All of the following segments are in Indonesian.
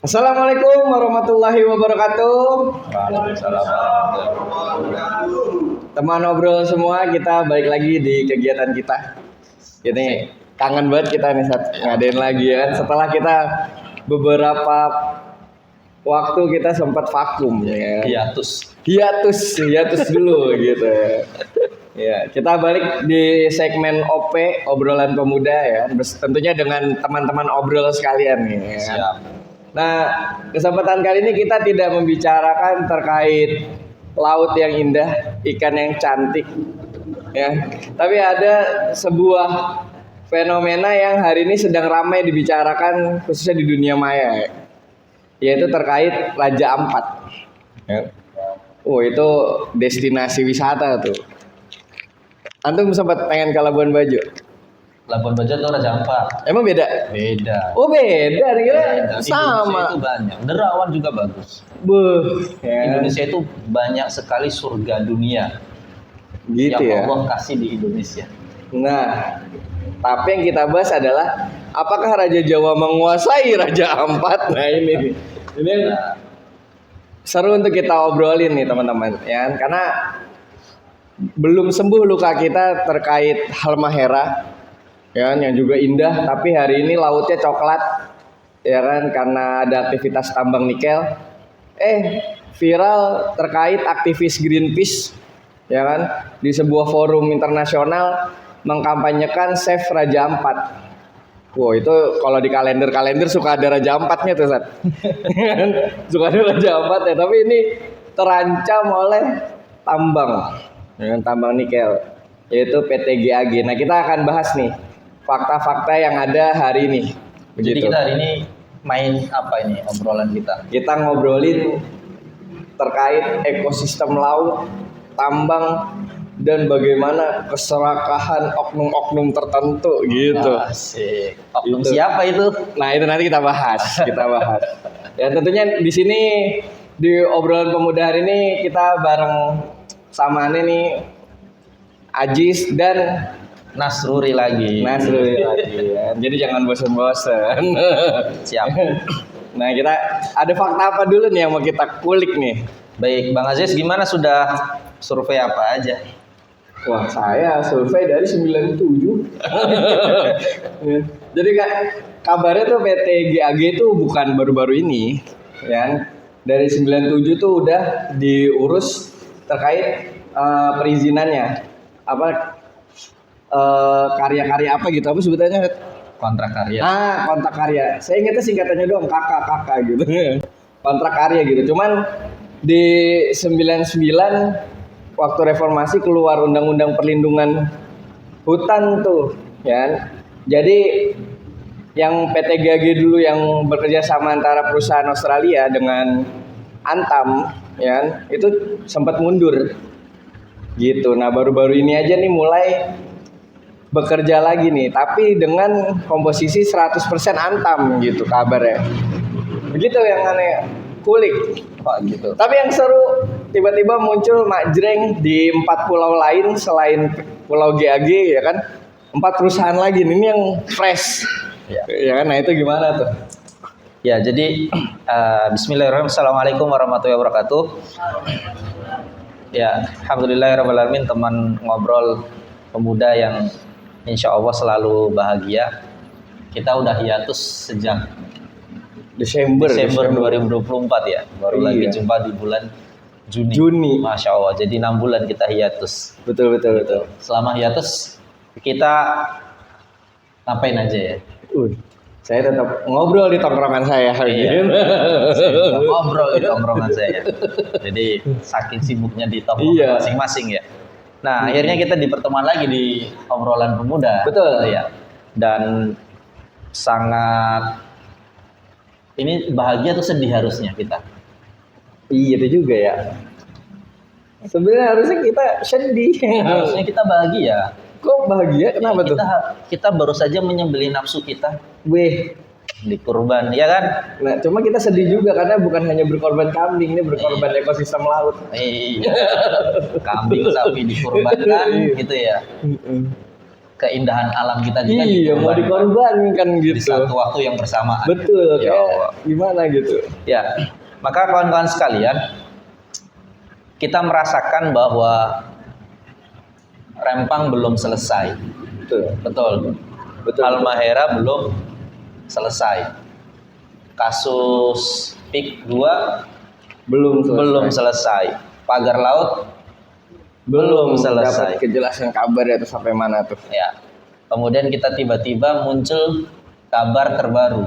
Assalamualaikum warahmatullahi wabarakatuh. Waalaikumsalam warahmatullahi wabarakatuh. Teman obrol semua, kita balik lagi di kegiatan kita. Ini kangen banget kita nih saat ngadain lagi ya. Setelah kita beberapa waktu kita sempat vakum ya. Hiatus dulu gitu ya. Ya, kita balik di segmen OP, obrolan pemuda ya. Tentunya dengan teman-teman obrol sekalian nih. Ya. Siap. Nah, kesempatan kali ini kita tidak membicarakan terkait laut yang indah, ikan yang cantik, ya. Tapi ada sebuah fenomena yang hari ini sedang ramai dibicarakan khususnya di dunia maya, yaitu terkait Raja Ampat. Ya. Oh, itu destinasi wisata tuh. Antum sempat pengen ke Labuan Bajo? Labuan Bajo atau Raja Ampat? Emang beda? Beda. Oh beda, kira Beda. sama. Indonesia itu banyak. Derawan juga bagus. Ya. Indonesia itu banyak sekali surga dunia Gitu yang ya. Allah kasih di Indonesia. Nah, tapi yang kita bahas adalah apakah Raja Jawa menguasai Raja Ampat? Nah ini seru untuk kita obrolin nih teman-teman, ya. Karena belum sembuh luka kita terkait Halmahera, ya kan, yang juga indah. Tapi hari ini lautnya coklat, ya kan, karena ada aktivitas tambang nikel. Viral terkait aktivis Greenpeace, ya kan, di sebuah forum internasional mengkampanyekan Save Raja Ampat. Wow, itu kalau di kalender suka ada Raja Ampatnya tuh, Sat. Suka ada Raja Ampat ya, tapi ini terancam oleh tambang, dengan tambang nikel, yaitu PT GAG. Nah, kita akan bahas nih fakta-fakta yang ada hari ini. Jadi kita hari ini main apa ini obrolan kita? Kita ngobrolin terkait ekosistem laut, tambang, dan bagaimana keserakahan oknum-oknum tertentu gitu. Asik. Oknum Gitu. siapa itu? Nah, itu nanti kita bahas. Ya, tentunya di sini di obrolan pemuda hari ini kita bareng sama nih Ajis dan Nasruri lagi. Nasrul lagi ya. Jadi jangan bosan-bosan. Siap. Nah, kita ada fakta apa dulu nih yang mau kita kulik nih? Baik, Bang Aziz, gimana sudah survei apa aja? Wah, saya survei dari 97. Ya. Jadi kabarnya tuh PT GAG itu bukan baru-baru ini, ya. Dari 97 tuh udah diurus terkait perizinannya. Apa karya-karya apa gitu, apa sebutannya? Kontrak karya. Kontrak karya. Saya ingatnya singkatannya doang, kakak gitu. Kontrak karya gitu. Cuman di 99 waktu reformasi keluar undang-undang perlindungan hutan tuh, ya. Jadi yang PT GAG dulu yang bekerja sama antara perusahaan Australia dengan Antam, ya, itu sempat mundur. Gitu. Nah, baru-baru ini aja nih mulai bekerja lagi nih, tapi dengan komposisi 100% Antam gitu kabarnya. Begitu yang aneh, kulik. Pak gitu. Tapi yang seru, tiba-tiba muncul Majreng di 4 pulau lain selain Pulau GAG, ya kan. 4 perusahaan lagi nih, ini yang fresh. Ya kan, nah itu gimana tuh? Ya, jadi bismillahirrahmanirrahim. Assalamualaikum warahmatullahi wabarakatuh. Ya, alhamdulillahirrahmanirrahim, teman ngobrol pemuda yang insya Allah selalu bahagia. Kita udah hiatus sejak Desember 2024 ya. Baru lagi jumpa di bulan Juni. Masya Allah, jadi 6 bulan kita hiatus. Betul. Selama hiatus kita ngapain aja ya? Saya tetap ngobrol di tongkrongan saya hari ini. Ngobrol di tongkrongan saya. Jadi saking sibuknya di tongkrongan masing-masing ya. Nah, akhirnya kita dipertemuan lagi di obrolan pemuda. Betul ya. Dan sangat ini bahagia tuh sedih harusnya kita. Iya, itu juga ya. Sebenarnya harusnya kita sedih. Harusnya kita bahagia. Kok bahagia? Kenapa tuh? Kita baru saja menyembelih nafsu kita. Weh, dikurban, ya kan? Nah, cuma kita sedih juga karena bukan hanya berkorban kambing, ini berkorban ekosistem laut. Iya. Kambing sapi dikurbankan gitu ya. keindahan alam kita juga Iya, mau dikorbankan di gitu. satu waktu yang bersamaan. Betul, Ya kayak Allah. gimana gitu. Ya, maka kawan-kawan sekalian, kita merasakan bahwa Rempang belum selesai. Betul. Betul. Betul. Halmahera belum selesai. Kasus PIK 2 belum selesai. Pagar laut belum selesai. Dapat kejelasan kabar ya, sampai mana tuh. Ya. Kemudian kita tiba-tiba muncul kabar terbaru.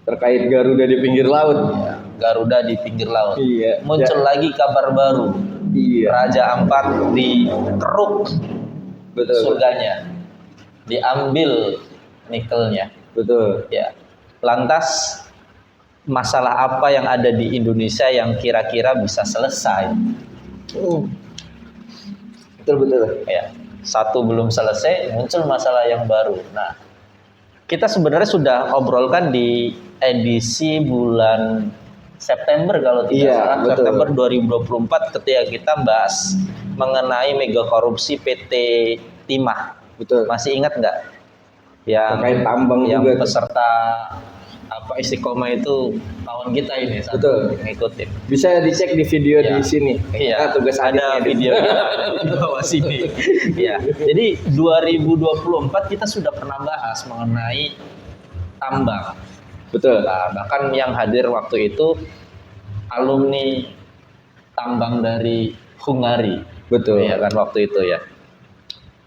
Terkait Garuda di pinggir laut. Ya, Garuda di pinggir laut. Iya. Muncul lagi kabar baru. Iya. Raja Ampat dikeruk Betul. surganya. Diambil nikelnya. Betul. Ya. Lantas masalah apa yang ada di Indonesia yang kira-kira bisa selesai? Betul. Ya. Satu belum selesai, muncul masalah yang baru. Nah, kita sebenarnya sudah obrolkan di edisi bulan September kalau tidak salah, betul. September 2024 ketika kita bahas mengenai mega korupsi PT Timah. Betul. Masih ingat nggak? Yang Terkait tambang yang juga tuh. peserta Istiqomah itu kawan kita ini Betul. ngikutin. Bisa dicek di video Ya. di sini. Iya, Tugas ada adiknya di video di bawah sini. Ya, jadi 2024 kita sudah pernah bahas mengenai tambang. Betul. Nah, bahkan yang hadir waktu itu alumni tambang dari Hungari. Betul. Ya kan waktu itu ya.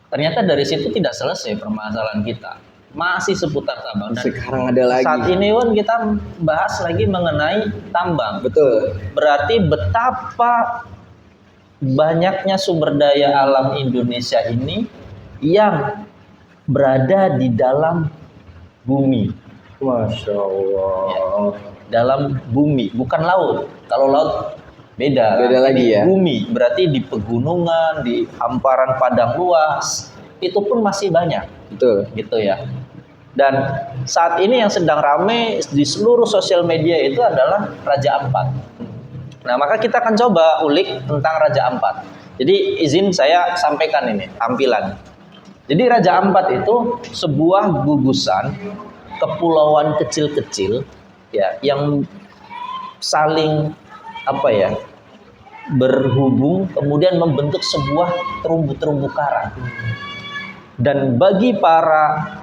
Ternyata dari situ tidak selesai permasalahan kita. Masih seputar tambang. Dan Sekarang ada lagi. saat ini Wan, kita bahas lagi mengenai tambang. Betul. Berarti betapa banyaknya sumber daya alam Indonesia ini yang berada di dalam bumi. Masya Allah. Dalam bumi, bukan laut. Kalau laut beda. Beda lagi ya. Bumi berarti di pegunungan, di hamparan padang luas, itu pun masih banyak. Betul. Gitu ya. Dan saat ini yang sedang ramai di seluruh sosial media itu adalah Raja Ampat. Nah, maka kita akan coba ulik tentang Raja Ampat. Jadi izin saya sampaikan ini tampilan. Jadi Raja Ampat itu sebuah gugusan kepulauan kecil-kecil ya yang saling berhubung kemudian membentuk sebuah terumbu-terumbu karang. Dan bagi para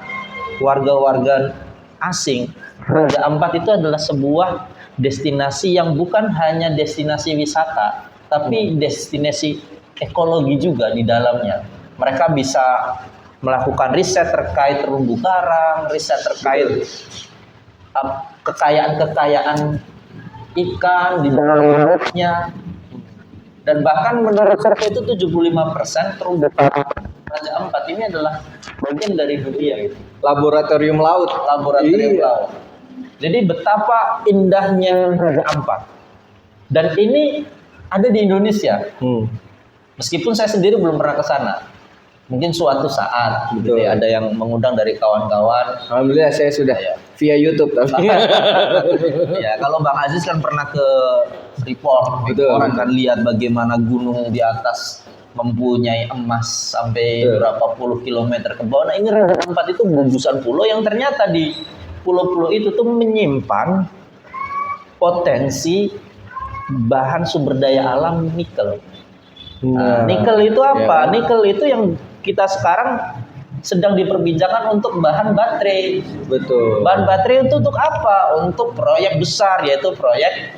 warga-warga asing, Raja Ampat itu adalah sebuah destinasi yang bukan hanya destinasi wisata, tapi destinasi ekologi juga di dalamnya. Mereka bisa melakukan riset terkait terumbu karang, riset terkait kekayaan-kekayaan ikan di dalam lautnya. Dan bahkan menurut survei itu 75% terumbu karang Raja Ampat ini adalah bagian dari dunia gitu. Laboratorium laut. Laboratorium laut. Jadi betapa indahnya Raja Ampat. Dan ini ada di Indonesia. Meskipun saya sendiri belum pernah ke sana. Mungkin suatu saat gitu ya, ada yang mengundang dari kawan-kawan. Alhamdulillah saya sudah via YouTube tapi. Ya, kalau Bang Aziz kan pernah ke Freeport. Orang kan lihat bagaimana gunung di atas mempunyai emas sampai berapa puluh kilometer ke bawah. Nah, ini Raja Ampat itu gugusan pulau yang ternyata di pulau-pulau itu tuh menyimpan potensi bahan sumber daya alam nikel. Nah, nikel itu apa? Ya. Nikel itu yang kita sekarang sedang diperbincangkan untuk bahan baterai. Betul. Bahan baterai itu untuk apa? Untuk proyek besar, yaitu proyek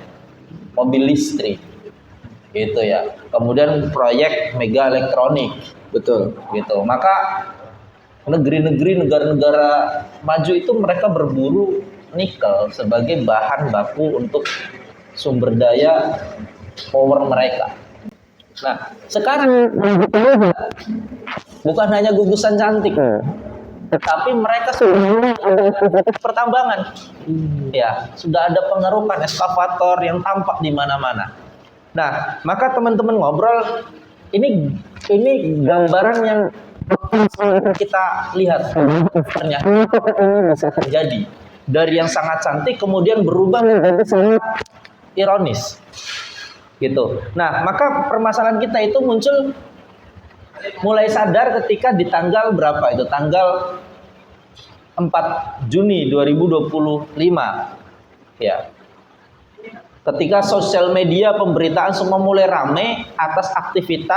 mobil listrik. Gitu ya. Kemudian proyek mega elektronik. Betul. Gitu. Maka negeri-negeri, negara-negara maju itu mereka berburu nikel sebagai bahan baku untuk sumber daya power mereka. Nah, sekarang bukan hanya gugusan cantik, tetapi mereka sudah ada pertambangan. Ya, sudah ada pengerukan eskavator yang tampak di mana-mana. Nah, maka teman-teman ngobrol, ini gambaran yang kita lihat ternyata ini bisa terjadi. Dari yang sangat cantik kemudian berubah menjadi sangat ironis. Gitu. Nah, maka permasalahan kita itu muncul mulai sadar ketika di tanggal berapa itu? Tanggal 4 Juni 2025. Ya. Ketika sosial media pemberitaan semua mulai rame atas aktivis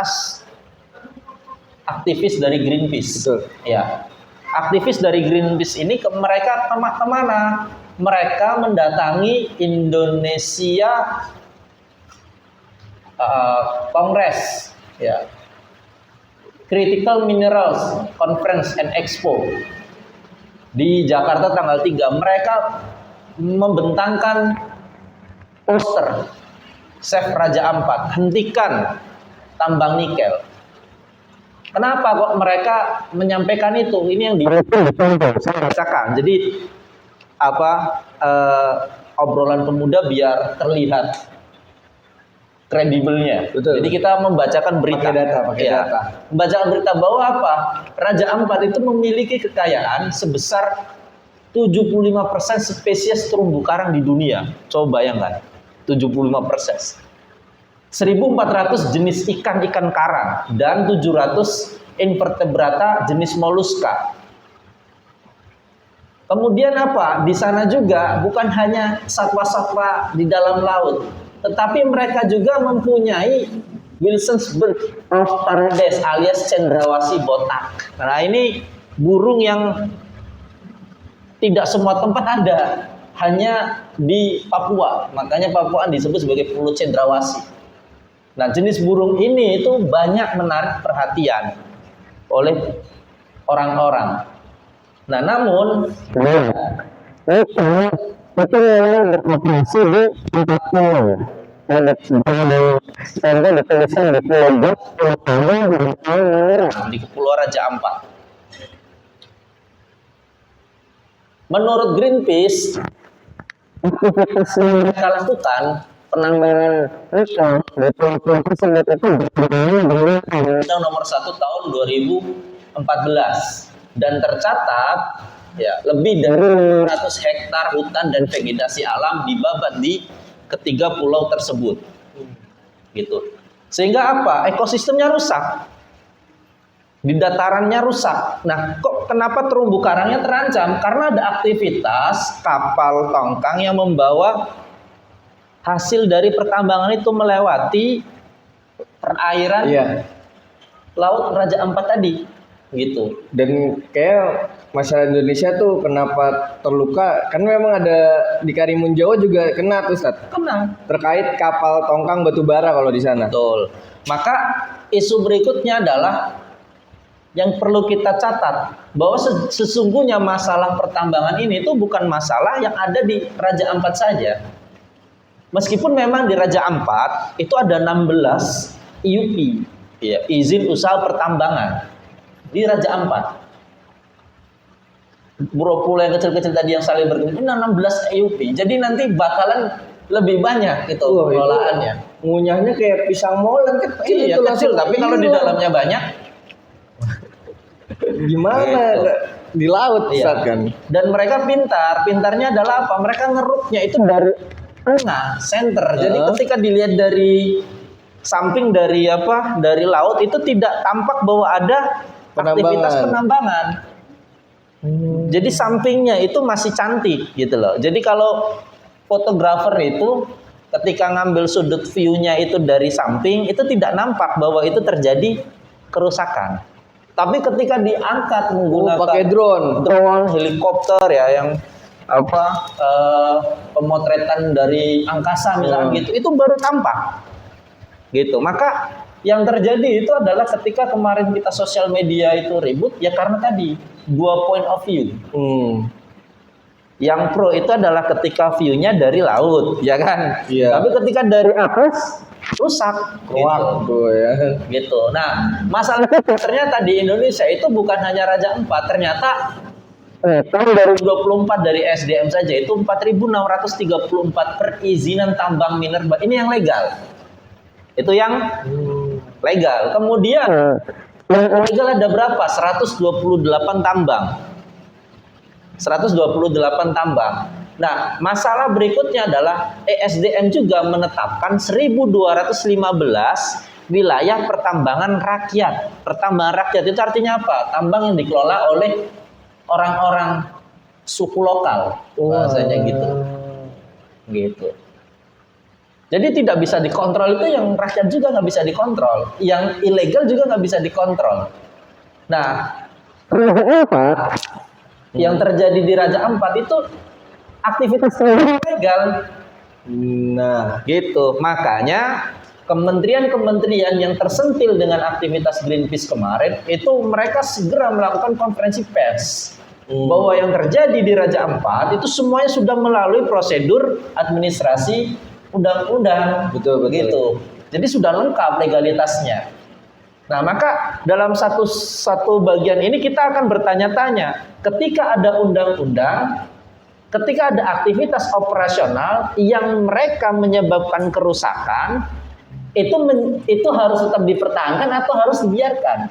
dari Greenpeace. Betul. Ya. Aktivis dari Greenpeace ini mereka kemana? Mereka mendatangi Indonesia Kongres, ya, Critical Minerals Conference and Expo di Jakarta tanggal 3. Mereka membentangkan poster Save Raja Ampat, hentikan tambang nikel. Kenapa kok mereka menyampaikan itu? Ini yang saya rasakan. Jadi obrolan pemuda biar terlihat kredibelnya. Betul. Jadi kita membacakan berita, pakai data. Membacakan berita bahwa apa? Raja Ampat itu memiliki kekayaan sebesar 75% spesies terumbu karang di dunia. Coba bayangkan, 75%. 1.400 jenis ikan karang dan 700 invertebrata jenis moluska. Kemudian apa? Di sana juga bukan hanya satwa-satwa di dalam laut, tetapi mereka juga mempunyai Wilson's Bird of Paradise alias cendrawasih botak. Nah, ini burung yang tidak semua tempat ada, hanya di Papua. Makanya Papua disebut sebagai Pulau Cendrawasih. Nah, jenis burung ini itu banyak menarik perhatian oleh orang-orang. Nah, namun itu memang beroperasi di 4 pulau. Di Kepulauan Raja Ampat. Menurut Greenpeace, aktivitas yang mereka lakukan penambangan nikel di pulau tersebut itu bertentangan dengan Undang-Undang Nomor 1 Tahun 2014 dan tercatat ya lebih dari 500 hektar hutan dan vegetasi alam dibabat di ketiga pulau tersebut. Gitu. Sehingga apa? Ekosistemnya rusak. Di datarannya rusak. Nah, kok kenapa terumbu karangnya terancam? Karena ada aktivitas kapal tongkang yang membawa hasil dari pertambangan itu melewati perairan Laut Raja Ampat tadi, gitu. Dan kayak masyarakat Indonesia tuh kenapa terluka? Kan memang ada di Karimun Jawa juga kena tuh, Ustaz. Kena. Terkait kapal tongkang batubara kalau di sana. Betul. Maka isu berikutnya adalah yang perlu kita catat bahwa sesungguhnya masalah pertambangan ini itu bukan masalah yang ada di Raja Ampat saja. Meskipun memang di Raja Ampat itu ada 16 IUP, ya, izin usaha pertambangan di Raja Ampat. Pulau-pulau yang kecil-kecil tadi yang saling bergabung 16 IUP. Jadi nanti bakalan lebih banyak itu pengelolaannya. Ngunyahnya kayak pisang molen kecil. Iya, kecil, tapi kalau di dalamnya banyak gimana gitu. Di laut, Ustaz, kan. Dan mereka pintarnya adalah apa? Mereka ngeruknya itu dari tengah, center. Jadi ketika dilihat dari samping dari laut itu tidak tampak bahwa ada aktivitas penambangan. Jadi sampingnya itu masih cantik gitu loh. Jadi kalau fotografer itu ketika ngambil sudut view-nya itu dari samping itu tidak nampak bahwa itu terjadi kerusakan. Tapi ketika diangkat menggunakan pakai drone, helikopter ya yang pemotretan dari angkasa misalnya gitu, itu baru tampak. Gitu. Maka yang terjadi itu adalah ketika kemarin kita sosial media itu ribut ya karena tadi dua point of view. Yang pro itu adalah ketika view-nya dari laut, ya kan? Iya. Tapi ketika dari atas rusak, gitu ya. Gitu. Nah, masalahnya ternyata di Indonesia itu bukan hanya Raja Ampat, ternyata tahun 2024 dari SDM saja itu 4.634 perizinan tambang mineral. Ini yang legal. Itu yang legal. Kemudian yang ilegal ada berapa? 128 tambang. 128 tambang. Nah, masalah berikutnya adalah ESDM juga menetapkan 1.215 wilayah pertambangan rakyat. Pertambangan rakyat itu artinya apa? Tambang yang dikelola oleh orang-orang suku lokal, bahasanya gitu. Gitu. Jadi tidak bisa dikontrol, itu yang rakyat juga nggak bisa dikontrol, yang ilegal juga nggak bisa dikontrol. Nah, yang terjadi di Raja Ampat itu aktivitas ilegal. Nah, gitu. Makanya kementerian-kementerian yang tersentil dengan aktivitas Greenpeace kemarin itu mereka segera melakukan konferensi pers bahwa yang terjadi di Raja Ampat itu semuanya sudah melalui prosedur administrasi undang-undang. Betul. Gitu. Jadi sudah lengkap legalitasnya. Nah, maka dalam satu bagian ini kita akan bertanya-tanya, ketika ada undang-undang, ketika ada aktivitas operasional yang mereka menyebabkan kerusakan, itu harus tetap dipertahankan atau harus dibiarkan?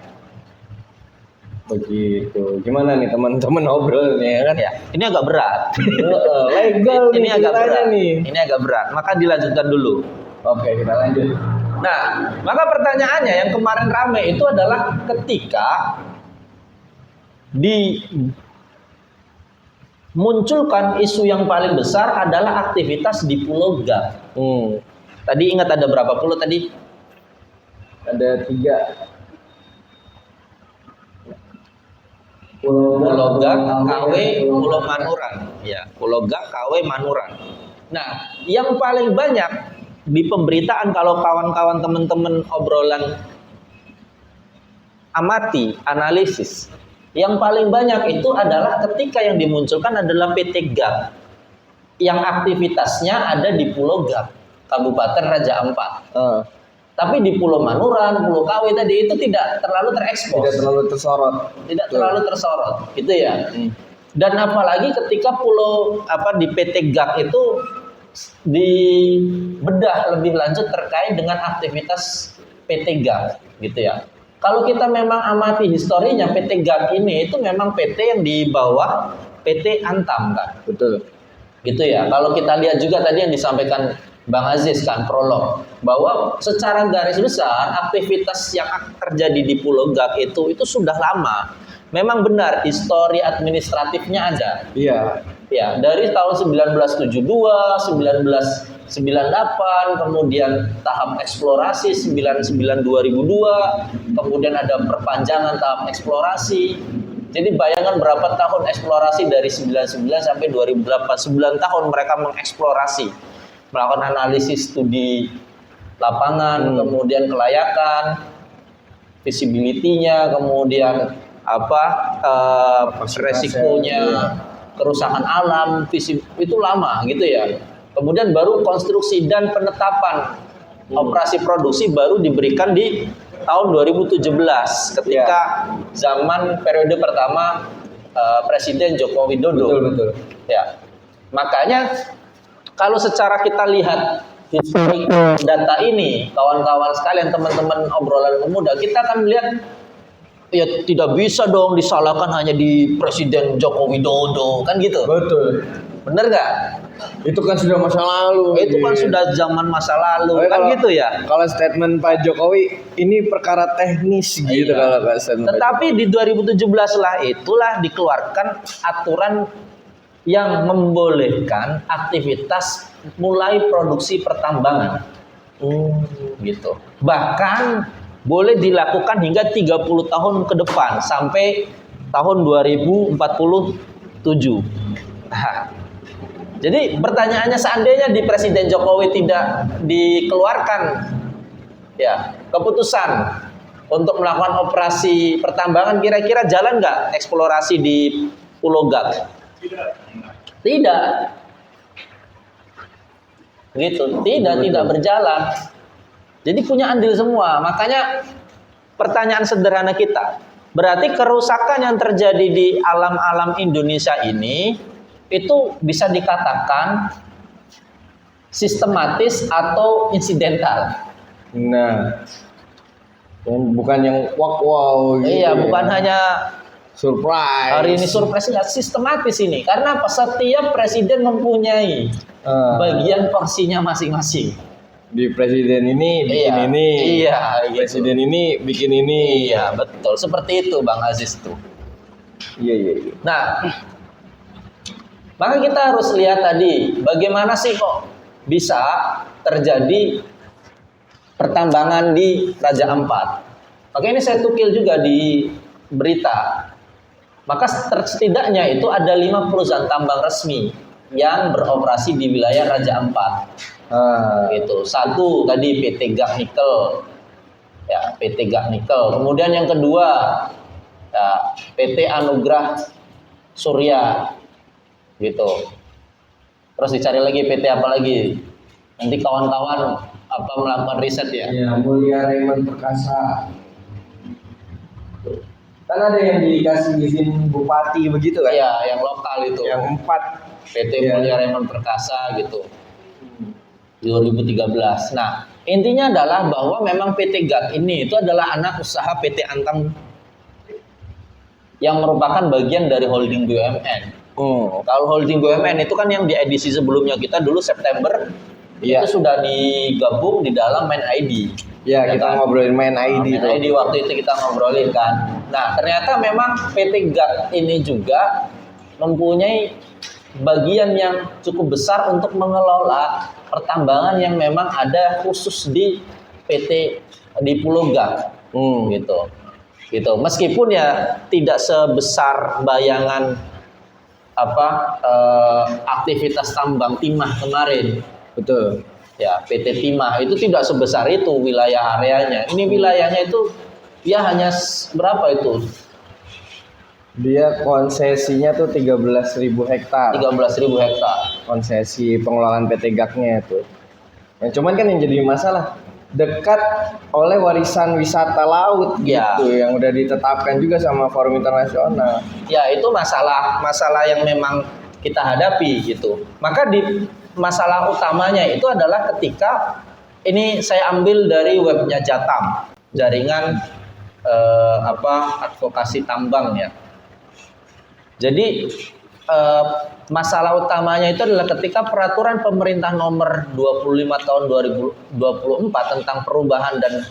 Begitu. Gimana nih teman-teman obrolnya kan? Ya, ini agak berat. Legal ini agak berat. nih. Ini agak berat. Maka dilanjutkan dulu. Oke, kita lanjut. Nah, maka pertanyaannya yang kemarin ramai itu adalah ketika dimunculkan isu yang paling besar adalah aktivitas di Pulau Gap. Tadi ingat ada berapa pulau tadi? Ada 3. Pulau Gap, KW, Pulau Manuran. Ya, Pulau Gap, KW, Manuran. Nah, yang paling banyak di pemberitaan kalau kawan-kawan teman-teman obrolan amati, analisis, yang paling banyak itu adalah ketika yang dimunculkan adalah PT GAP yang aktivitasnya ada di Pulau Gap, Kabupaten Raja Ampat. Tapi di Pulau Manuran, Pulau KW tadi itu tidak terlalu terekspos. Tidak terlalu tersorot. Tidak terlalu tersorot, gitu ya. Dan apalagi ketika di PT GAP itu dibedah lebih lanjut terkait dengan aktivitas PT GAP, gitu ya. Kalau kita memang amati historinya, PT GAP ini itu memang PT yang di bawah PT Antam, kan? Betul. Gitu ya. Kalau kita lihat juga tadi yang disampaikan Bang Aziz kan, prolog, bahwa secara garis besar aktivitas yang terjadi di Pulau Gap itu sudah lama. Memang benar histori administratifnya ada. Iya. Ya, dari tahun 1972, 1998, kemudian tahap eksplorasi 99 2002, kemudian ada perpanjangan tahap eksplorasi. Jadi bayangkan berapa tahun eksplorasi dari 99 sampai 2008, 9 tahun mereka mengeksplorasi, melakukan analisis studi lapangan, kemudian kelayakan, visibility-nya, kemudian resikonya, kerusakan alam, itu lama gitu ya. Kemudian baru konstruksi dan penetapan operasi produksi baru diberikan di tahun 2017 ketika zaman periode pertama Presiden Joko Widodo. Betul. Ya. Makanya kalau secara kita lihat historik data ini, kawan-kawan sekalian, teman-teman obrolan pemuda, kita akan melihat ya tidak bisa dong disalahkan hanya di Presiden Joko Widodo, kan gitu. Betul. Bener nggak? Itu kan sudah masa lalu. Itu kan sudah zaman masa lalu, kan gitu ya. Kalau statement Pak Jokowi ini perkara teknis gitu kalau statement. Tetapi di 2017 lah itulah dikeluarkan aturan yang membolehkan aktivitas mulai produksi pertambangan. Gitu. Bahkan boleh dilakukan hingga 30 tahun ke depan sampai tahun 2047. Nah, jadi pertanyaannya, seandainya di Presiden Jokowi tidak dikeluarkan ya keputusan untuk melakukan operasi pertambangan, kira-kira jalan nggak eksplorasi di Pulau Gap? Tidak. Gitu, tidak berjalan. Jadi punya andil semua. Makanya pertanyaan sederhana kita, berarti kerusakan yang terjadi di alam-alam Indonesia ini itu bisa dikatakan sistematis atau insidental. Nah, bukan yang wow gitu. Iya, bukan hanya surprise. Hari ini surprise, enggak, sistematis ini. Karena setiap presiden mempunyai bagian porsinya masing-masing. Di presiden ini bikin Iya, ini. iya, gitu. Presiden ini bikin ini. Iya, betul. Seperti itu Bang Aziz tuh. Iya, iya, iya. Nah, maka kita harus lihat tadi bagaimana sih kok bisa terjadi pertambangan di Raja Ampat. Maka ini saya tukil juga di berita. Maka setidaknya itu ada 5 perusahaan tambang resmi yang beroperasi di wilayah Raja Ampat. Gitu. Satu tadi PT Gak Nikel. Ya, PT Gak Nikel. Kemudian yang kedua ya, PT Anugrah Surya. Gitu. Terus dicari lagi PT apa lagi? Nanti kawan-kawan apa melakukan riset ya. Ya, Mulia Raymond Perkasa. Kan ada yang dikasih izin bupati begitu kan? Iya, yang lokal itu. Yang 4 PT ya. Mulia Raymond Perkasa gitu. 2013. Nah, intinya adalah bahwa memang PT GAT ini itu adalah anak usaha PT Antam yang merupakan bagian dari holding BUMN. Kalau holding BUMN itu kan yang di edisi sebelumnya kita dulu September Iya. itu sudah digabung di dalam Main ID. Ya, kita ngobrolin Main ID Main tuh. ID waktu itu kita ngobrolin kan. Nah, ternyata memang PT GAT ini juga mempunyai bagian yang cukup besar untuk mengelola pertambangan yang memang ada khusus di PT di Pulau GAT. Gitu. Meskipun ya tidak sebesar bayangan aktivitas tambang timah kemarin. Betul. Ya, PT Timah itu tidak sebesar itu wilayah areanya. Ini wilayahnya itu ya hanya berapa itu? Dia konsesinya tuh 13.000 hektar. 13.000 hektar. Konsesi pengelolaan PT GAK-nya itu. Yang cuman kan yang jadi masalah dekat oleh warisan wisata laut Ya. gitu yang udah ditetapkan juga sama forum internasional. Ya, itu masalah yang memang kita hadapi gitu. Maka di masalah utamanya itu adalah ketika ini saya ambil dari webnya Jatam, jaringan advokasi tambang ya. Jadi masalah utamanya itu adalah ketika peraturan pemerintah nomor 25 tahun 2024 tentang perubahan dan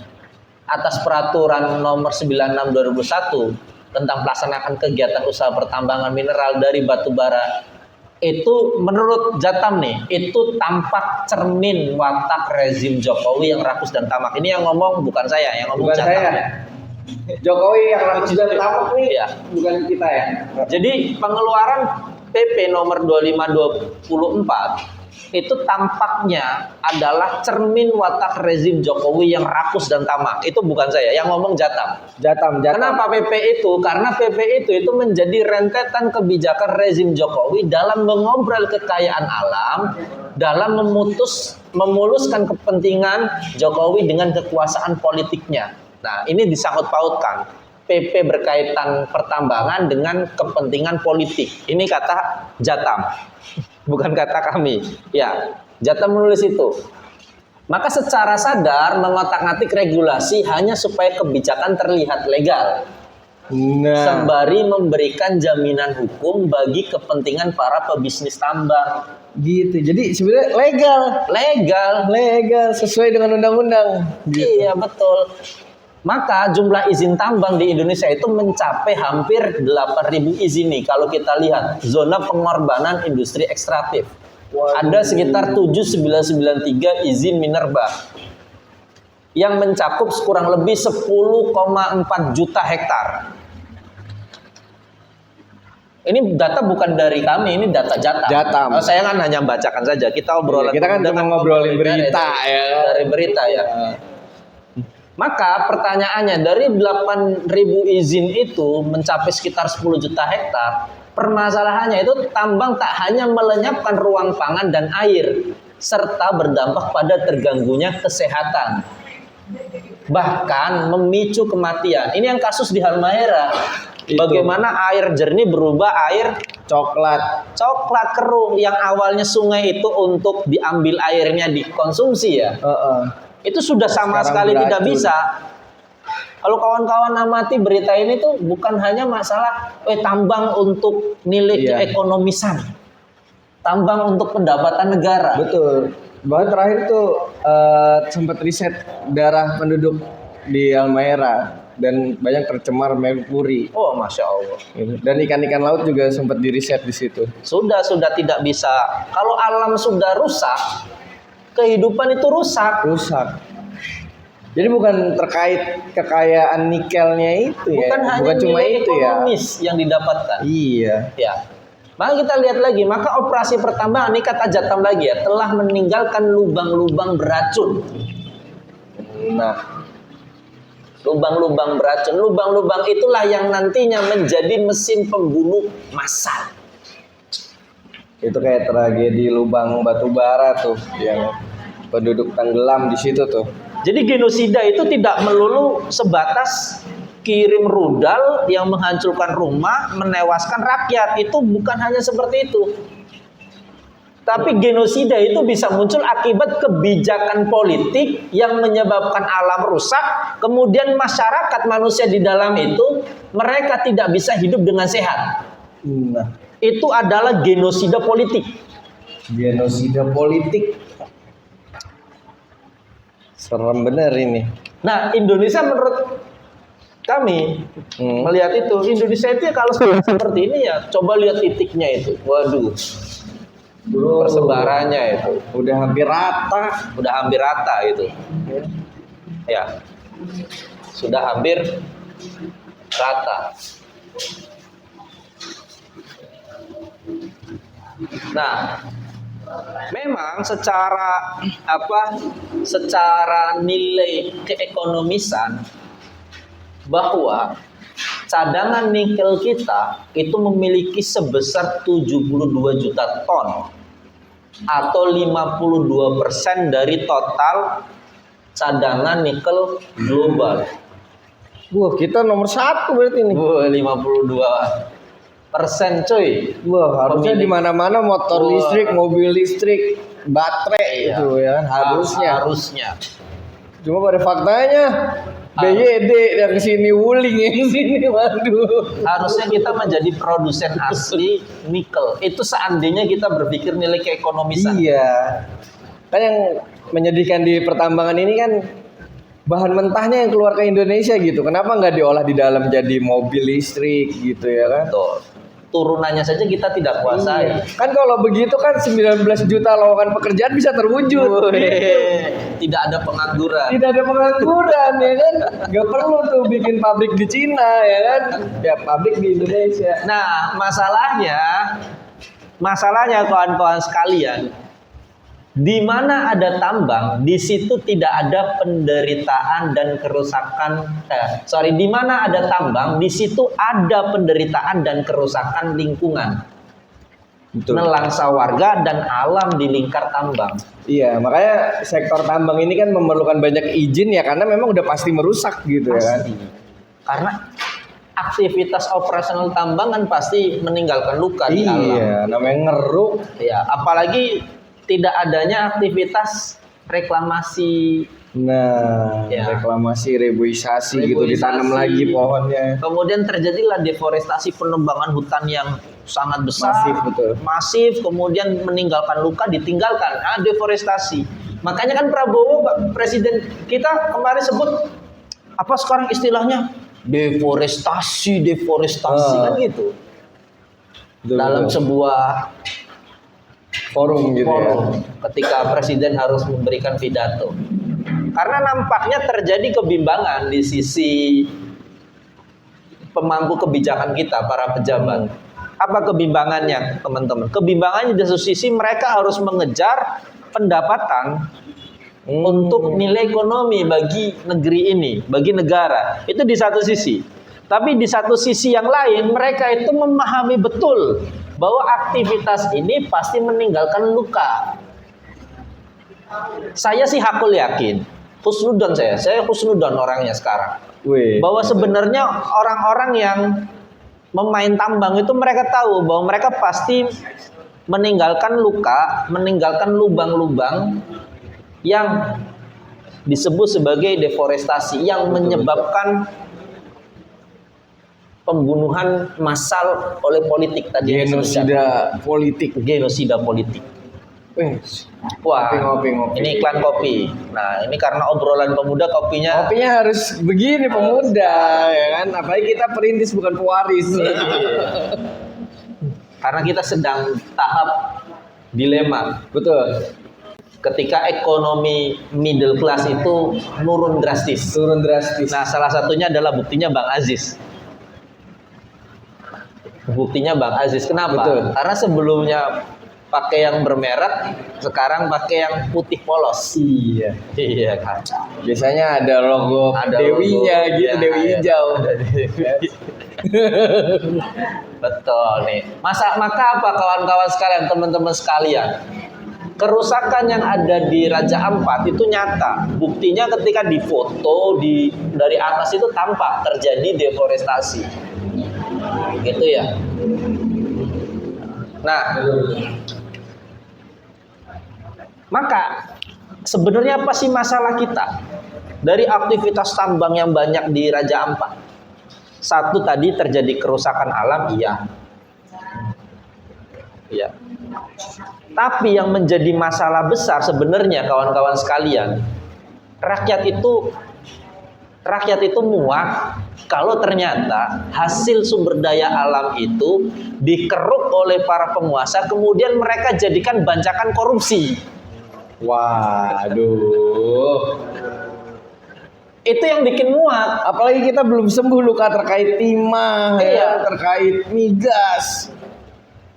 atas peraturan nomor 96 2001 tentang pelaksanaan kegiatan usaha pertambangan mineral dari batu bara itu menurut Jatam nih itu tampak cermin watak rezim Jokowi yang rakus dan tamak. Ini yang ngomong bukan saya, yang ngomong Bukan Jatam saya. ya. Jokowi yang rakus dan tamak nih, Iya. bukan kita ya. Jadi pengeluaran PP nomor 25/24 itu tampaknya adalah cermin watak rezim Jokowi yang rakus dan tamak. Itu bukan saya, yang ngomong Jatam. Jatam. Kenapa PP itu? Karena PP itu menjadi rentetan kebijakan rezim Jokowi dalam mengobrol kekayaan alam, dalam memuluskan kepentingan Jokowi dengan kekuasaan politiknya. Nah, ini disangkut pautkan. PP berkaitan pertambangan dengan kepentingan politik. Ini kata Jatam, bukan kata kami. Ya, Jatam menulis itu. Maka secara sadar mengotak-atik regulasi hanya supaya kebijakan terlihat legal. Nah, Sembari memberikan jaminan hukum bagi kepentingan para pebisnis tambang. gitu. Jadi sebenarnya legal sesuai dengan undang-undang. Gitu. Iya, betul. Maka jumlah izin tambang di Indonesia itu mencapai hampir 8.000 izin nih. Kalau kita lihat zona pengorbanan industri ekstraktif. Ada sekitar 7.993 izin minerba yang mencakup kurang lebih 10,4 juta hektar. Ini data bukan dari kami, ini data Jatam. Oh, saya kan hanya membacakan saja. Kita obrolan. Kita kan cuma ngobrolin berita ya. Dari berita ya. Maka pertanyaannya dari 8.000 izin itu mencapai sekitar 10 juta hektar. Permasalahannya itu tambang tak hanya melenyapkan ruang pangan dan air serta berdampak pada terganggunya kesehatan. Bahkan memicu kematian. Ini yang kasus di Halmahera. Bagaimana air jernih berubah air Coklat. keruh yang awalnya sungai itu untuk diambil airnya dikonsumsi ya. Itu sudah sama sekali tidak bisa. Kalau kawan-kawan amati berita ini tuh bukan hanya masalah tambang untuk nilai keekonomisan, tambang untuk pendapatan negara. Betul. Bahkan terakhir tuh sempat riset darah penduduk di Halmahera dan banyak tercemar merkuri. Oh, masya Allah. Gitu. Dan ikan-ikan laut juga sempat diriset di situ. Sudah tidak bisa. Kalau alam sudah rusak, kehidupan itu rusak. Rusak. Jadi bukan terkait kekayaan nikelnya itu Bukan ya. hanya Bukan cuma nilai itu ya. ekonomis yang didapatkan. Iya. Ya. Maka kita lihat lagi, maka operasi pertambangan ini kata Jatam lagi ya, telah meninggalkan lubang-lubang beracun. Nah, Lubang-lubang beracun. Lubang-lubang itulah yang nantinya menjadi mesin pembunuh massal. itu kayak tragedi lubang batu bara tuh yang penduduk tenggelam di situ tuh. Jadi genosida itu tidak melulu sebatas kirim rudal yang menghancurkan rumah, menewaskan rakyat. Itu bukan hanya seperti itu. Tapi genosida itu bisa muncul akibat kebijakan politik yang menyebabkan alam rusak, kemudian masyarakat manusia di dalam itu mereka tidak bisa hidup dengan sehat. Nah, Itu adalah genosida politik. genosida politik. Serem bener ini. Nah, Indonesia menurut kami melihat itu, Indonesia itu kalau seperti ini ya coba lihat titiknya itu. Waduh. Persebarannya itu Udah hampir rata. itu. Ya. Sudah hampir rata. Nah, memang secara nilai keekonomisan bahwa cadangan nikel kita itu memiliki sebesar 72 juta ton atau 52% dari total cadangan nikel global. Wah, kita nomor 1 berarti nih. Wah, 52% cuy. Wah, harusnya di mana-mana motor Wah. listrik, mobil listrik, baterai Iya. itu ya Harusnya. Cuma pada faktanya BYD yang sini, wuling yang sini, waduh. Harusnya kita menjadi produsen asli nikel. Itu seandainya kita berpikir nilai keekonomisan. Iya. Kan yang menyedihkan di pertambangan ini kan bahan mentahnya yang keluar ke Indonesia gitu. Kenapa nggak diolah di dalam jadi mobil listrik gitu ya kan? Betul. Turunannya saja kita tidak kuasai. Iya. Kan kalau begitu kan 19 juta lowongan pekerjaan bisa terwujud. Tidak ada pengangguran. Tidak ada pengangguran ya kan? Gak perlu tuh bikin pabrik di Cina ya kan? Ya pabrik di Indonesia. Nah, masalahnya kawan-kawan sekalian, di mana ada tambang, di situ tidak ada penderitaan dan kerusakan. Di mana ada tambang, di situ ada penderitaan dan kerusakan lingkungan. Betul. Nelangsa warga dan alam di lingkar tambang. Iya, makanya sektor tambang ini kan memerlukan banyak izin ya karena memang udah pasti merusak gitu ya kan. Pasti. Karena aktivitas operasional tambang kan pasti meninggalkan luka di alam. Iya, namanya ngeruk. Ya, apalagi tidak adanya aktivitas reklamasi. Nah, Ya. reklamasi, reboisasi gitu, ditanam lagi pohonnya. Kemudian terjadilah deforestasi, penebangan hutan yang sangat besar, Masif, betul. masif, kemudian meninggalkan luka, ditinggalkan. Deforestasi. Makanya kan Prabowo, presiden kita kemarin sebut apa sekarang istilahnya? Deforestasi kan gitu. Betul, Dalam betul. sebuah forum gitu forum ketika presiden harus memberikan pidato. Karena nampaknya terjadi kebimbangan di sisi pemangku kebijakan kita, para pejabat. Apa kebimbangannya, teman-teman? Kebimbangannya di satu sisi mereka harus mengejar pendapatan untuk nilai ekonomi bagi negeri ini, bagi negara. Itu di satu sisi. Tapi di satu sisi yang lain mereka itu memahami betul bahwa aktivitas ini pasti meninggalkan luka. Saya sih hakul yakin, husnudan saya husnudan orangnya sekarang. Wih. Bahwa sebenarnya orang-orang yang memain tambang itu mereka tahu bahwa mereka pasti meninggalkan luka, meninggalkan lubang-lubang yang disebut sebagai deforestasi yang menyebabkan pembunuhan massal oleh politik tadi. Genosida politik. Genosida politik. Wah, ngopi. ini iklan kopi. Nah, ini karena obrolan pemuda kopinya Harus begini pemuda, ya kan? Apalagi kita perintis bukan pewaris. karena kita sedang tahap dilema. Betul. Ketika ekonomi middle class itu turun drastis. Nah, salah satunya adalah buktinya Bang Aziz. Kenapa? Betul. Karena sebelumnya pakai yang bermerek, sekarang pakai yang putih polos. Iya kan. Biasanya ada logo Ada dewinya logo, gitu, ya, dewi ya. hijau. Betul nih. Maka apa kawan-kawan sekalian, teman-teman sekalian? Kerusakan yang ada di Raja Ampat itu nyata. Buktinya ketika difoto dari atas itu tampak terjadi deforestasi. Gitu ya. Nah, maka sebenarnya apa sih masalah kita dari aktivitas tambang yang banyak di Raja Ampat? Satu, tadi terjadi kerusakan alam, iya. Tapi yang menjadi masalah besar sebenarnya kawan-kawan sekalian, rakyat itu muak kalau ternyata hasil sumber daya alam itu dikeruk oleh para penguasa, kemudian mereka jadikan bancakan korupsi. Waduh. Itu yang bikin muak. Apalagi kita belum sembuh luka terkait timah, Iya. terkait migas.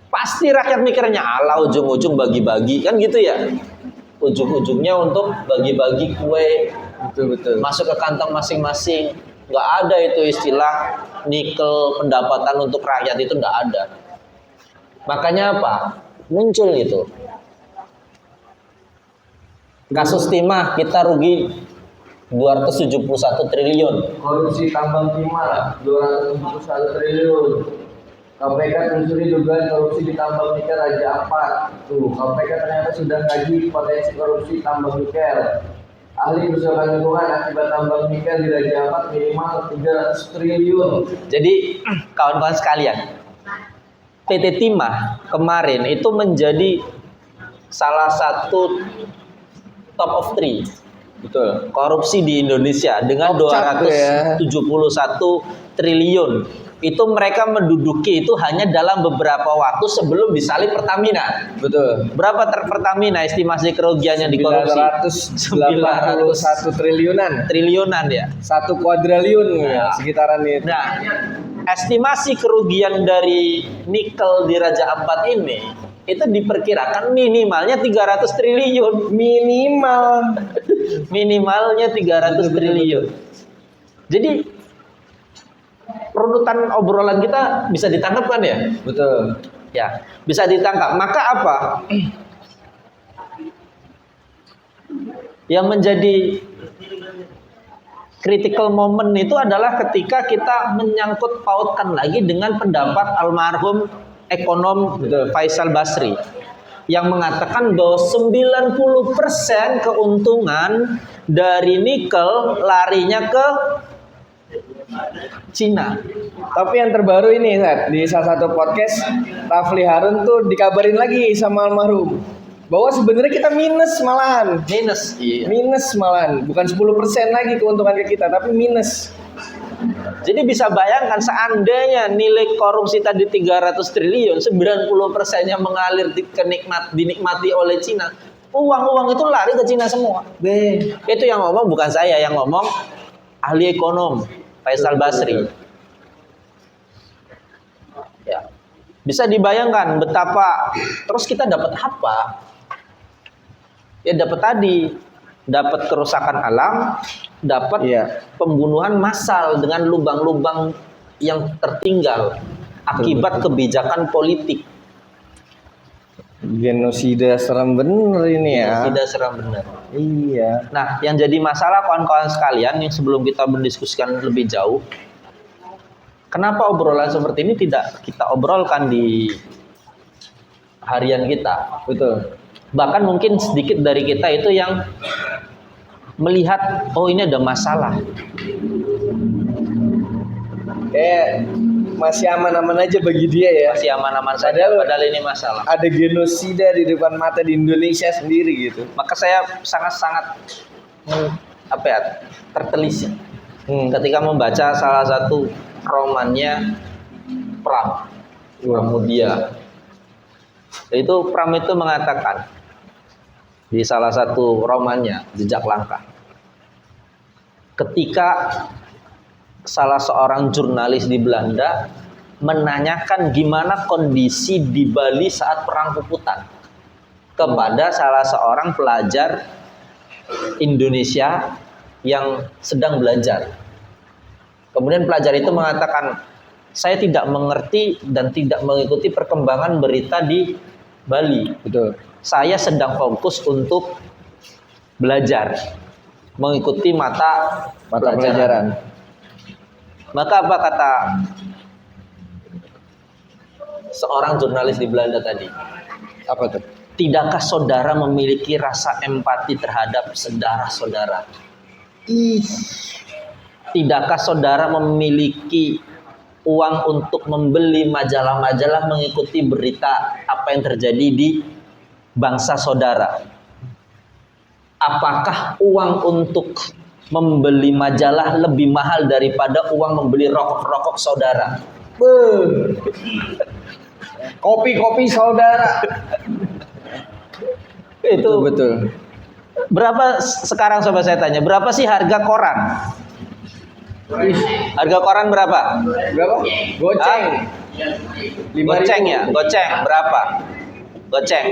Pasti rakyat mikirnya ala ujung-ujung bagi-bagi kan gitu ya. Ujung-ujungnya untuk bagi-bagi kue, Betul. masuk ke kantong masing-masing. Nggak ada itu istilah nikel pendapatan untuk rakyat, itu nggak ada. Makanya apa? Muncul itu. Kasus timah kita rugi 271 triliun. Korupsi tambang timah 271 triliun. KPK telusuri dugaan korupsi di tambang nikel Raja Ampat. KPK ternyata sudah kaji potensi korupsi tambang nikel. Ahli kerusakan lingkungan akibat tambang nikel di Raja Ampat minimal 300 triliun. Jadi kawan-kawan sekalian, PT Timah kemarin itu menjadi salah satu top of 3 Betul. korupsi di Indonesia dengan Top chart 271 triliun. Itu mereka menduduki itu hanya dalam beberapa waktu sebelum disalip Pertamina. Betul. Berapa Pertamina estimasi kerugiannya di korupsi? 981 triliunan ya. 1 kuadriliun Ya. sekitaran itu. Nah, estimasi kerugian dari nikel di Raja Ampat ini itu diperkirakan minimalnya 300 triliun. Minimalnya 300 triliun. Jadi runutan obrolan kita bisa ditangkap kan ya? Betul. Ya, bisa ditangkap. Maka apa? Yang menjadi critical moment itu adalah ketika kita menyangkut pautkan lagi dengan pendapat almarhum ekonom Faisal Basri yang mengatakan bahwa 90% keuntungan dari nikel larinya ke Cina. Tapi yang terbaru ini, di salah satu podcast Rafli Harun tuh dikabarin lagi sama almarhum bahwa sebenarnya kita minus malahan. Minus malahan, bukan 10% lagi keuntungan ke kita, tapi minus. Jadi bisa bayangkan seandainya nilai korupsi tadi 300 triliun, 90%-nya mengalir dinikmati oleh Cina. Uang-uang itu lari ke Cina semua. Itu yang ngomong bukan saya, yang ngomong ahli ekonom Faisal Basri. Ya. Bisa dibayangkan betapa terus kita dapat apa? Ya dapat kerusakan alam, dapat pembunuhan massal dengan lubang-lubang yang tertinggal akibat kebijakan politik. Genosida seram bener ini ya. Genosida seram bener. Iya. Nah, yang jadi masalah kawan-kawan sekalian, yang sebelum kita mendiskusikan lebih jauh, kenapa obrolan seperti ini tidak kita obrolkan di harian kita? Betul. Bahkan mungkin sedikit dari kita itu yang melihat, oh ini ada masalah. masih aman-aman aja bagi dia ya. Masih aman-aman saja, padahal ini masalah. Ada genosida di depan mata di Indonesia sendiri gitu. Maka saya sangat-sangat tertelisik ketika membaca salah satu romannya Pramudia. Itu Pram itu mengatakan di salah satu romannya Jejak Langkah, ketika salah seorang jurnalis di Belanda menanyakan gimana kondisi di Bali saat perang Puputan kepada salah seorang pelajar Indonesia yang sedang belajar. Kemudian pelajar itu mengatakan, saya tidak mengerti dan tidak mengikuti perkembangan berita di Bali. Betul. Saya sedang fokus untuk belajar, mengikuti mata pelajaran. Maka apa kata seorang jurnalis di Belanda tadi? Apa tuh? Tidakkah saudara memiliki rasa empati terhadap saudara-saudara? Tidakkah saudara memiliki uang untuk membeli majalah-majalah mengikuti berita apa yang terjadi di bangsa saudara? Apakah uang untuk membeli majalah lebih mahal daripada uang membeli rokok-rokok saudara? Kopi-kopi saudara. Itu betul. Berapa sekarang, coba saya tanya, berapa sih harga koran? Harga koran berapa? Berapa? Goceng. 5.000. Goceng ya? Goceng berapa? Goceng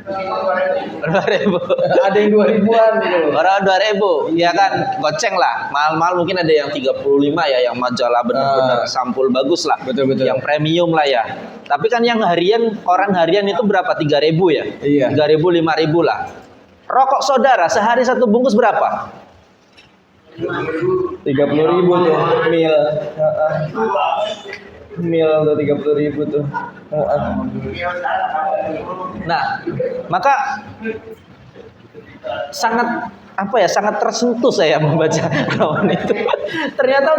2.000. Ada yang 2.000-an gitu. Orang 2.000, ya kan? Goceng lah. Mahal-mahal mungkin ada yang 35 ya, yang majalah benar-benar sampul bagus lah. Betul. Yang premium lah ya. Tapi kan yang harian, koran harian itu berapa? 3.000 ya? Iya. 3.000, 5.000 lah. Rokok saudara sehari satu bungkus berapa? 30.000 tuh mil. Mil tuh 30.000 tuh. Nah, maka sangat tersentuh saya membaca roman itu. Ternyata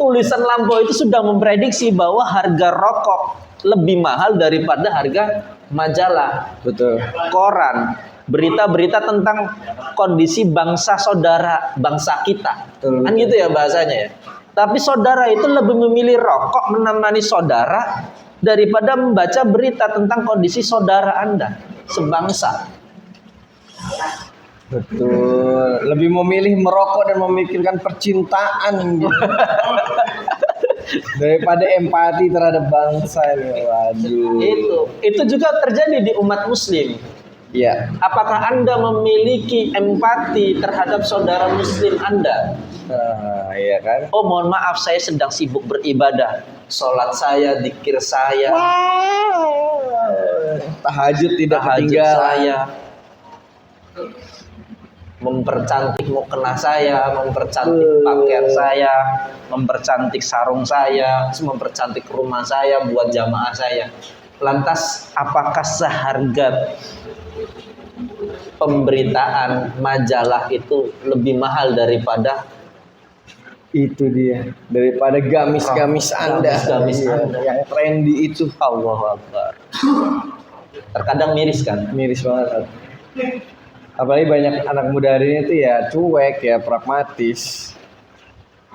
tulisan Lampau itu sudah memprediksi bahwa harga rokok lebih mahal daripada harga majalah, Betul. koran, berita-berita tentang kondisi bangsa saudara, bangsa kita. Betul. Kan gitu ya bahasanya ya. Tapi saudara itu lebih memilih rokok menemani saudara daripada membaca berita tentang kondisi saudara Anda sebangsa. Betul. Lebih memilih merokok dan memikirkan percintaan gitu. Daripada empati terhadap bangsa ini. Waduh. Itu juga terjadi di umat muslim. Iya. Apakah Anda memiliki empati terhadap saudara muslim Anda? Nah, iya kan? Oh, mohon maaf, saya sedang sibuk beribadah. Sholat saya, zikir saya, Tahajud tidak tahajud ketinggalan. saya, mempercantik mukena saya, mempercantik pakaian saya, mempercantik sarung saya, mempercantik rumah saya buat jamaah saya. Lantas, apakah seharga pemberitaan majalah itu lebih mahal daripada Itu dia, daripada gamis-gamis Anda, gamis Anda yang trendy itu? Allahu Akbar. Terkadang miris kan? Miris banget. Apalagi banyak anak muda hari ini tuh ya cuek, ya pragmatis.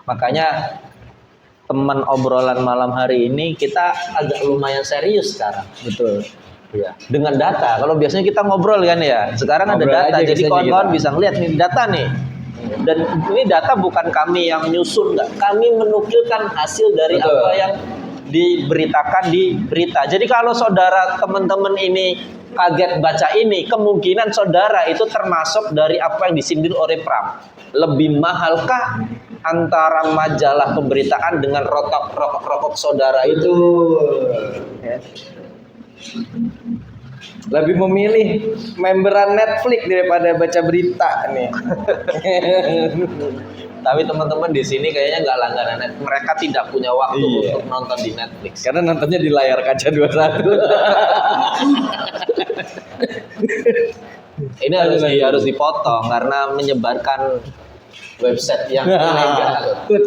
Makanya teman obrolan malam hari ini kita agak lumayan serius sekarang. Betul. Ya. Dengan data. Kalau biasanya kita ngobrol kan ya. Sekarang Ngobrol ada data. aja Jadi bisa kawan-kawan kita. bisa ngeliat nih data nih. Dan ini data bukan kami yang nyusun, enggak. Kami menukilkan hasil dari Betul. apa yang diberitakan di berita. Jadi kalau saudara teman-teman ini kaget baca ini, kemungkinan saudara itu termasuk dari apa yang disindir oleh Pram. Lebih mahalkah antara majalah pemberitaan dengan rokok saudara itu? Ya. Lebih memilih memberan Netflix daripada baca berita nih. Tapi teman-teman di sini kayaknya nggak langganan Netflix. Mereka tidak punya waktu Iya. untuk nonton di Netflix. Karena nontonnya di layar kaca 21. Ini harus dipotong karena menyebarkan website yang ilegal. Tut.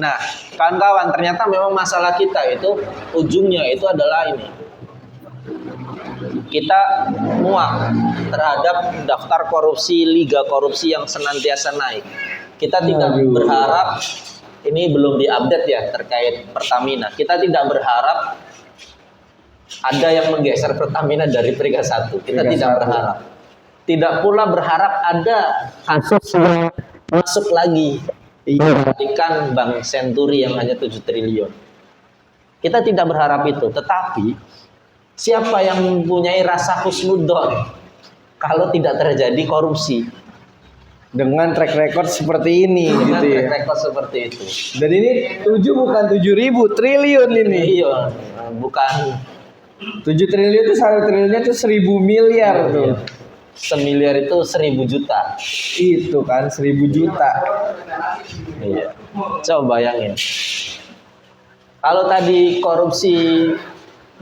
Nah, kawan-kawan, ternyata memang masalah kita itu ujungnya itu adalah ini. Kita muak terhadap daftar korupsi, liga korupsi yang senantiasa naik. Kita tidak berharap, ini belum diupdate ya terkait Pertamina. Kita tidak berharap ada yang menggeser Pertamina dari peringkat 1. Kita tidak berharap. Tidak pula berharap ada kasus yang masuk lagi. Dibandingkan Bank Senturi yang hanya 7 triliun. Kita tidak berharap itu, tetapi siapa yang mempunyai rasa husnudon kalau tidak terjadi korupsi dengan track record seperti ini dengan gitu ya. track record seperti itu. Dan ini 7 bukan 7.000 triliun ini. Iya, bukan 7 triliun itu 1 triliunnya itu 1.000 miliar tuh. Semiliar itu 1.000 juta. Itu kan 1.000 juta. Iya. Coba bayangin. Kalau tadi korupsi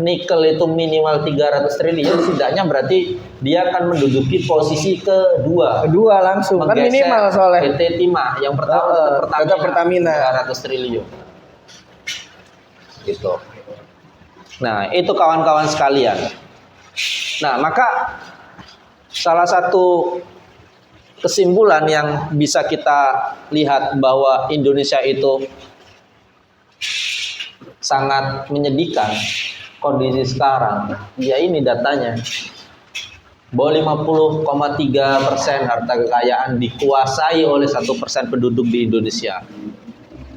nikel itu minimal 300 triliun, setidaknya berarti dia akan menduduki posisi kedua. Kedua langsung kan Menggeser minimal soalnya. PT Timah yang pertama tetap Pertamina 300 triliun. Gitu. Nah, itu kawan-kawan sekalian. Nah, maka salah satu kesimpulan yang bisa kita lihat bahwa Indonesia itu sangat menyedihkan kondisi sekarang, ya ini datanya bahwa 50,3% harta kekayaan dikuasai oleh 1% penduduk di Indonesia.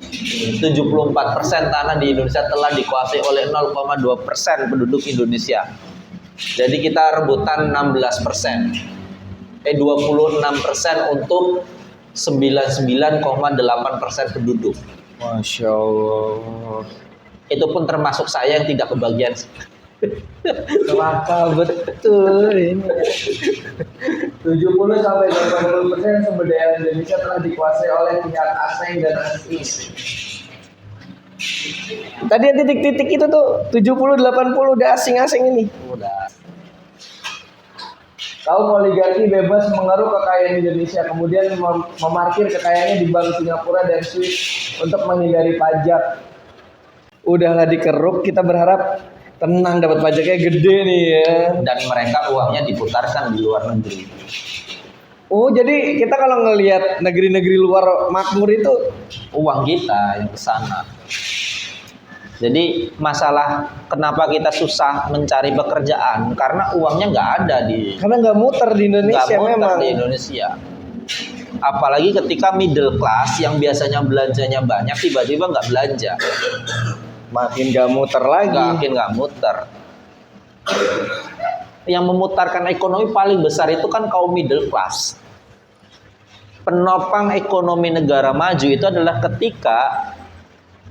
74% tanah di Indonesia telah dikuasai oleh 0,2% penduduk Indonesia. Jadi kita rebutan 16%. 26% untuk 99,8% penduduk. Masya Allah. Itu pun termasuk saya yang tidak kebagian. Celaka betul ini. 70 sampai 80% sumber daya Indonesia telah dikuasai oleh pihak asing dan asing. Tadi yang titik-titik itu tuh 70-80 udah asing-asing ini. Udah. Kaum oligarki bebas mengeruk kekayaan Indonesia, kemudian memarkir kekayaannya di bank Singapura dan Swiss untuk menghindari pajak. Udahlah dikeruk, kita berharap tenang dapat pajaknya gede nih ya. Dan mereka uangnya diputarkan di luar negeri. Oh, jadi kita kalau ngelihat negeri-negeri luar makmur itu Uang kita yang ke sana. Jadi masalah kenapa kita susah mencari pekerjaan karena uangnya nggak ada karena nggak muter di Indonesia nggak muter memang. di Indonesia. Apalagi ketika middle class yang biasanya belanjanya banyak tiba-tiba nggak belanja, Makin nggak muter lagi. makin nggak muter. Yang memutarkan ekonomi paling besar itu kan kaum middle class. Penopang ekonomi negara maju itu adalah ketika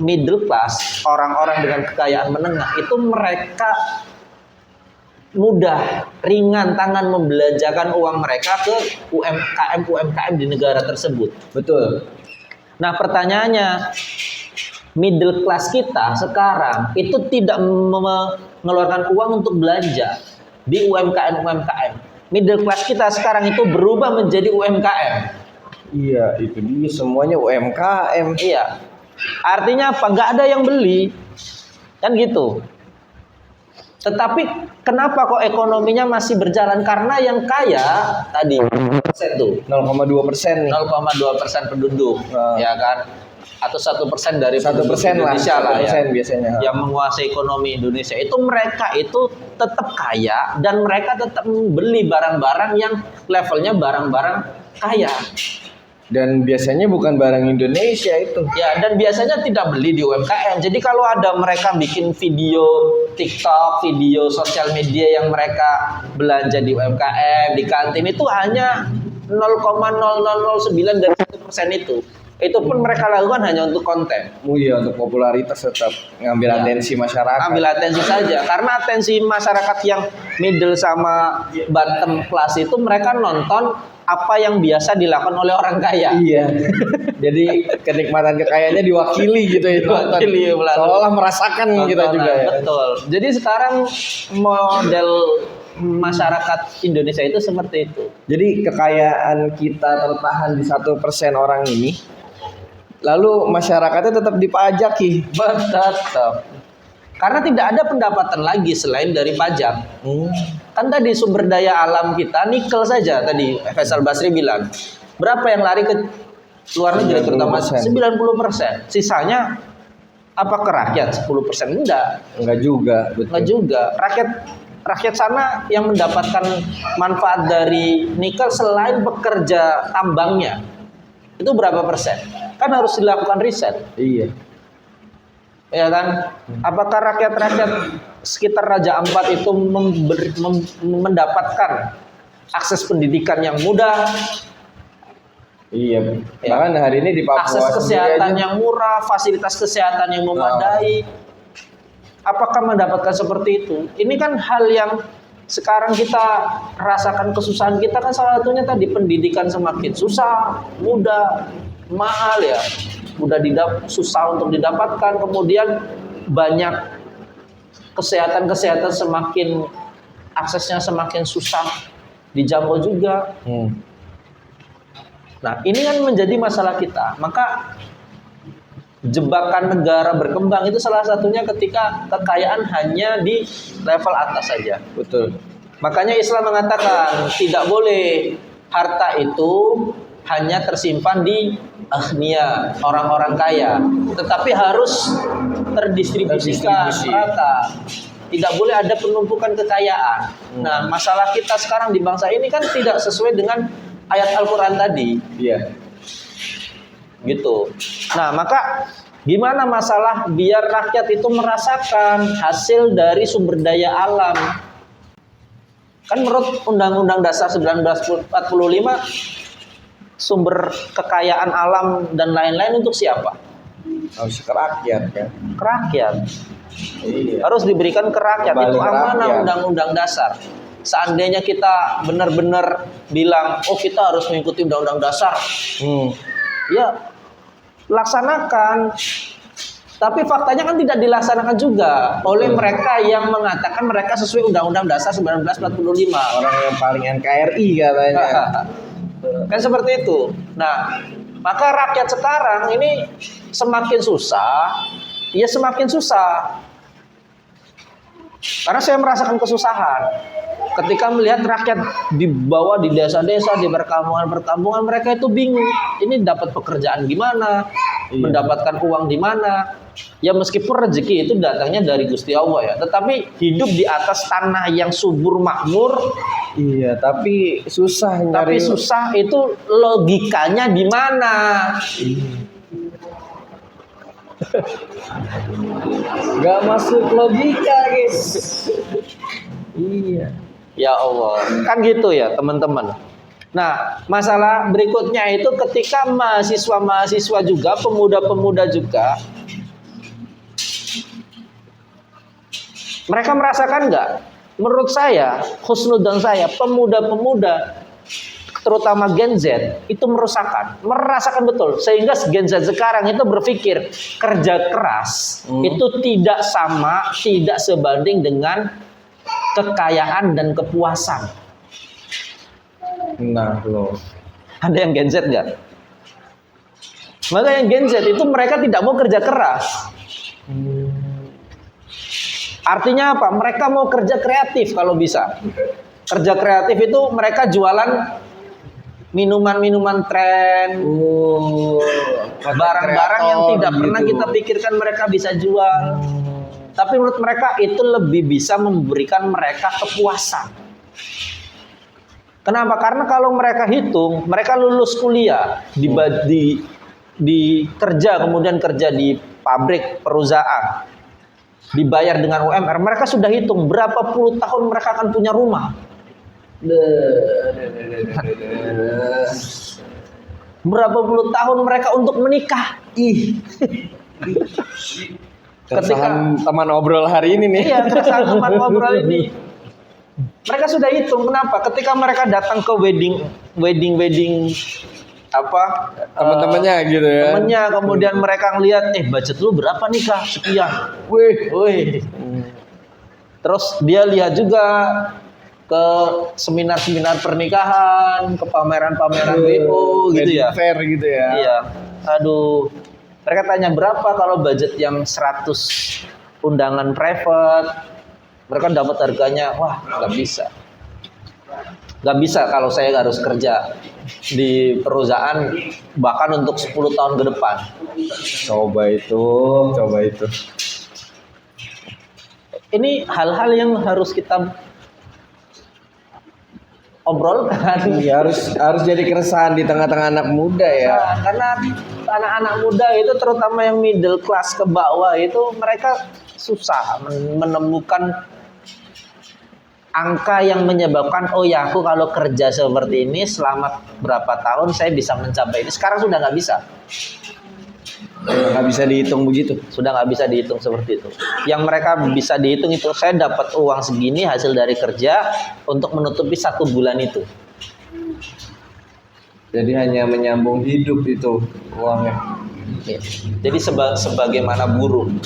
middle class, orang-orang dengan kekayaan menengah itu mereka mudah, ringan tangan membelanjakan uang mereka ke UMKM di negara tersebut. Betul. Nah, pertanyaannya, middle class kita sekarang itu tidak mengeluarkan uang untuk belanja di UMKM. Middle class kita sekarang itu berubah menjadi UMKM. Iya, itu dia semuanya UMKM. Iya. Artinya apa? Nggak ada yang beli. Kan gitu. Tetapi kenapa kok ekonominya masih berjalan? Karena yang kaya tadi itu 0,2% nih. 0,2% penduduk, ya kan? Atau 1% dari 1% lah, Indonesia lah ya. 1% biasanya. Yang menguasai ekonomi Indonesia itu mereka itu tetap kaya dan mereka tetap membeli barang-barang yang levelnya barang-barang kaya. Dan biasanya bukan barang Indonesia itu. Ya, dan biasanya tidak beli di UMKM. Jadi kalau ada mereka bikin video TikTok, video sosial media yang mereka belanja di UMKM, di kantin itu hanya 0,0009 dari 1% itu. Itu pun mereka lakukan hanya untuk konten. Oh iya, untuk popularitas tetap ngambil atensi masyarakat. Ambil atensi saja. Karena atensi masyarakat yang middle sama bottom class itu mereka nonton apa yang biasa dilakukan oleh orang kaya. Iya. Jadi kenikmatan kekayaannya diwakili gitu ya. Diwakili, seolah merasakan kita juga ya. Betul. Jadi sekarang model masyarakat Indonesia itu seperti itu. Jadi kekayaan kita tertahan di 1% orang ini lalu masyarakatnya tetap dipajaki. Tetap. Karena tidak ada pendapatan lagi selain dari pajak. Kan tadi sumber daya alam kita nikel saja tadi Faisal Basri bilang. Berapa yang lari ke luar negeri terutama 90%. Sisanya apa ke rakyat 10%? Enggak juga, betul. Enggak juga. Rakyat sana yang mendapatkan manfaat dari nikel selain bekerja tambangnya itu berapa persen? Kan harus dilakukan riset. Iya. Ya kan? Apakah rakyat-rakyat sekitar Raja Ampat itu mendapatkan akses pendidikan yang mudah? Iya. Bahkan hari ini di Papua akses kesehatan aja, yang murah, fasilitas kesehatan yang memadai. Apakah mendapatkan seperti itu? Ini kan hal yang sekarang kita rasakan kesusahan kita kan salah satunya tadi pendidikan semakin susah, mudah, mahal ya. Susah untuk didapatkan, kemudian banyak kesehatan semakin aksesnya semakin susah dijangkau juga. Nah, ini kan menjadi masalah kita. Maka jebakan negara berkembang itu salah satunya ketika kekayaan hanya di level atas saja. betul. Makanya Islam mengatakan tidak boleh harta itu hanya tersimpan di aghnia, orang-orang kaya, tetapi harus terdistribusikan merata. Tidak boleh ada penumpukan kekayaan. Nah, masalah kita sekarang di bangsa ini kan tidak sesuai dengan ayat Al-Quran tadi. Iya. Gitu. Nah, maka gimana masalah biar rakyat itu merasakan hasil dari sumber daya alam? Kan menurut Undang-Undang Dasar 1945 sumber kekayaan alam dan lain-lain untuk siapa? Harus ke rakyat kan. Ke rakyat. Iya. Harus diberikan ke rakyat. Kembali Itu ke amanah rakyat. Undang-Undang Dasar. Seandainya kita benar-benar bilang, oh kita harus mengikuti Undang-Undang Dasar, ya laksanakan. Tapi faktanya kan tidak dilaksanakan juga oleh mereka yang mengatakan mereka sesuai Undang-Undang Dasar 1945. Orang yang paling NKRI katanya. Kan seperti itu. Nah, maka rakyat sekarang ini semakin susah, ya semakin susah. Karena saya merasakan kesusahan ketika melihat rakyat di bawah, di desa-desa, di perkampungan-perkampungan, mereka itu bingung. Ini dapat pekerjaan gimana? Mendapatkan uang di mana? Ya meskipun rezeki itu datangnya dari Gusti Allah ya, tetapi hidup di atas tanah yang subur makmur. Iya, tapi susah nyari. Tapi susah itu logikanya di mana? Gak masuk logika, guys. Iya. Ya Allah, kan gitu ya teman-teman. Nah, masalah berikutnya itu ketika mahasiswa-mahasiswa juga, pemuda-pemuda juga, mereka merasakan nggak? Menurut saya, husnudzon saya, pemuda-pemuda, terutama Gen Z, itu merasakan betul. Sehingga Gen Z sekarang itu berpikir kerja keras itu tidak sama, tidak sebanding dengan kekayaan dan kepuasan. Nah, loh. Ada yang Gen Z nggak? Maka yang Gen Z itu mereka tidak mau kerja keras. Artinya apa? Mereka mau kerja kreatif kalau bisa. Kerja kreatif itu mereka jualan minuman-minuman tren, barang-barang yang tidak pernah kita pikirkan mereka bisa jual. Tapi menurut mereka itu lebih bisa memberikan mereka kepuasan. Kenapa? Karena kalau mereka hitung, mereka lulus kuliah di kerja, kemudian kerja di pabrik, perusahaan, dibayar dengan UMR, mereka sudah hitung berapa puluh tahun mereka akan punya rumah. Berapa puluh tahun mereka untuk menikah. Keresahan teman obrol hari ini nih. Iya, keresahan teman ngobrol ini. Mereka sudah hitung. Kenapa? Ketika mereka datang ke wedding apa Teman-temannya gitu ya. temennya, kemudian mereka ngelihat, budget lu berapa nih kak? Sekian. Wih. Terus dia lihat juga ke seminar-seminar pernikahan, ke pameran-pameran WO gitu ya. Fair gitu ya. Iya. Aduh, Mereka tanya berapa kalau budget yang 100 undangan private. Mereka dapat harganya, wah nggak bisa. Nggak bisa kalau saya harus kerja di perusahaan bahkan untuk 10 tahun ke depan. Coba itu. Ini hal-hal yang harus kita obrolkan. Iya, harus jadi keresahan di tengah-tengah anak muda ya. Nah, karena anak-anak muda itu terutama yang middle class ke bawah itu mereka susah menemukan angka yang menyebabkan oh ya aku kalau kerja seperti ini selama berapa tahun saya bisa mencapai ini. Sekarang sudah nggak bisa. Nggak bisa dihitung begitu. Sudah nggak bisa dihitung seperti itu. Yang mereka bisa dihitung itu saya dapat uang segini hasil dari kerja untuk menutupi 1 bulan itu. Jadi hanya menyambung hidup itu uangnya. Ya. Jadi sebagaimana burung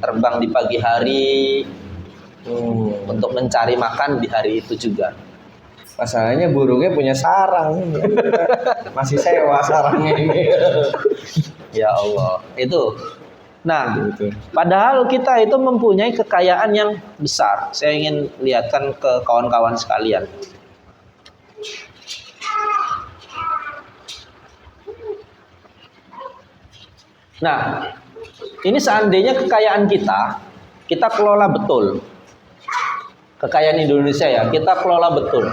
terbang di pagi hari untuk mencari makan di hari itu juga. Masalahnya burungnya punya sarang. Masih sewa sarangnya ini. Ya Allah, itu. Nah, Gitu. padahal kita itu mempunyai kekayaan yang besar. Saya ingin lihatkan ke kawan-kawan sekalian. Nah, ini seandainya kekayaan kita kelola betul. Kekayaan Indonesia ya, kita kelola betul.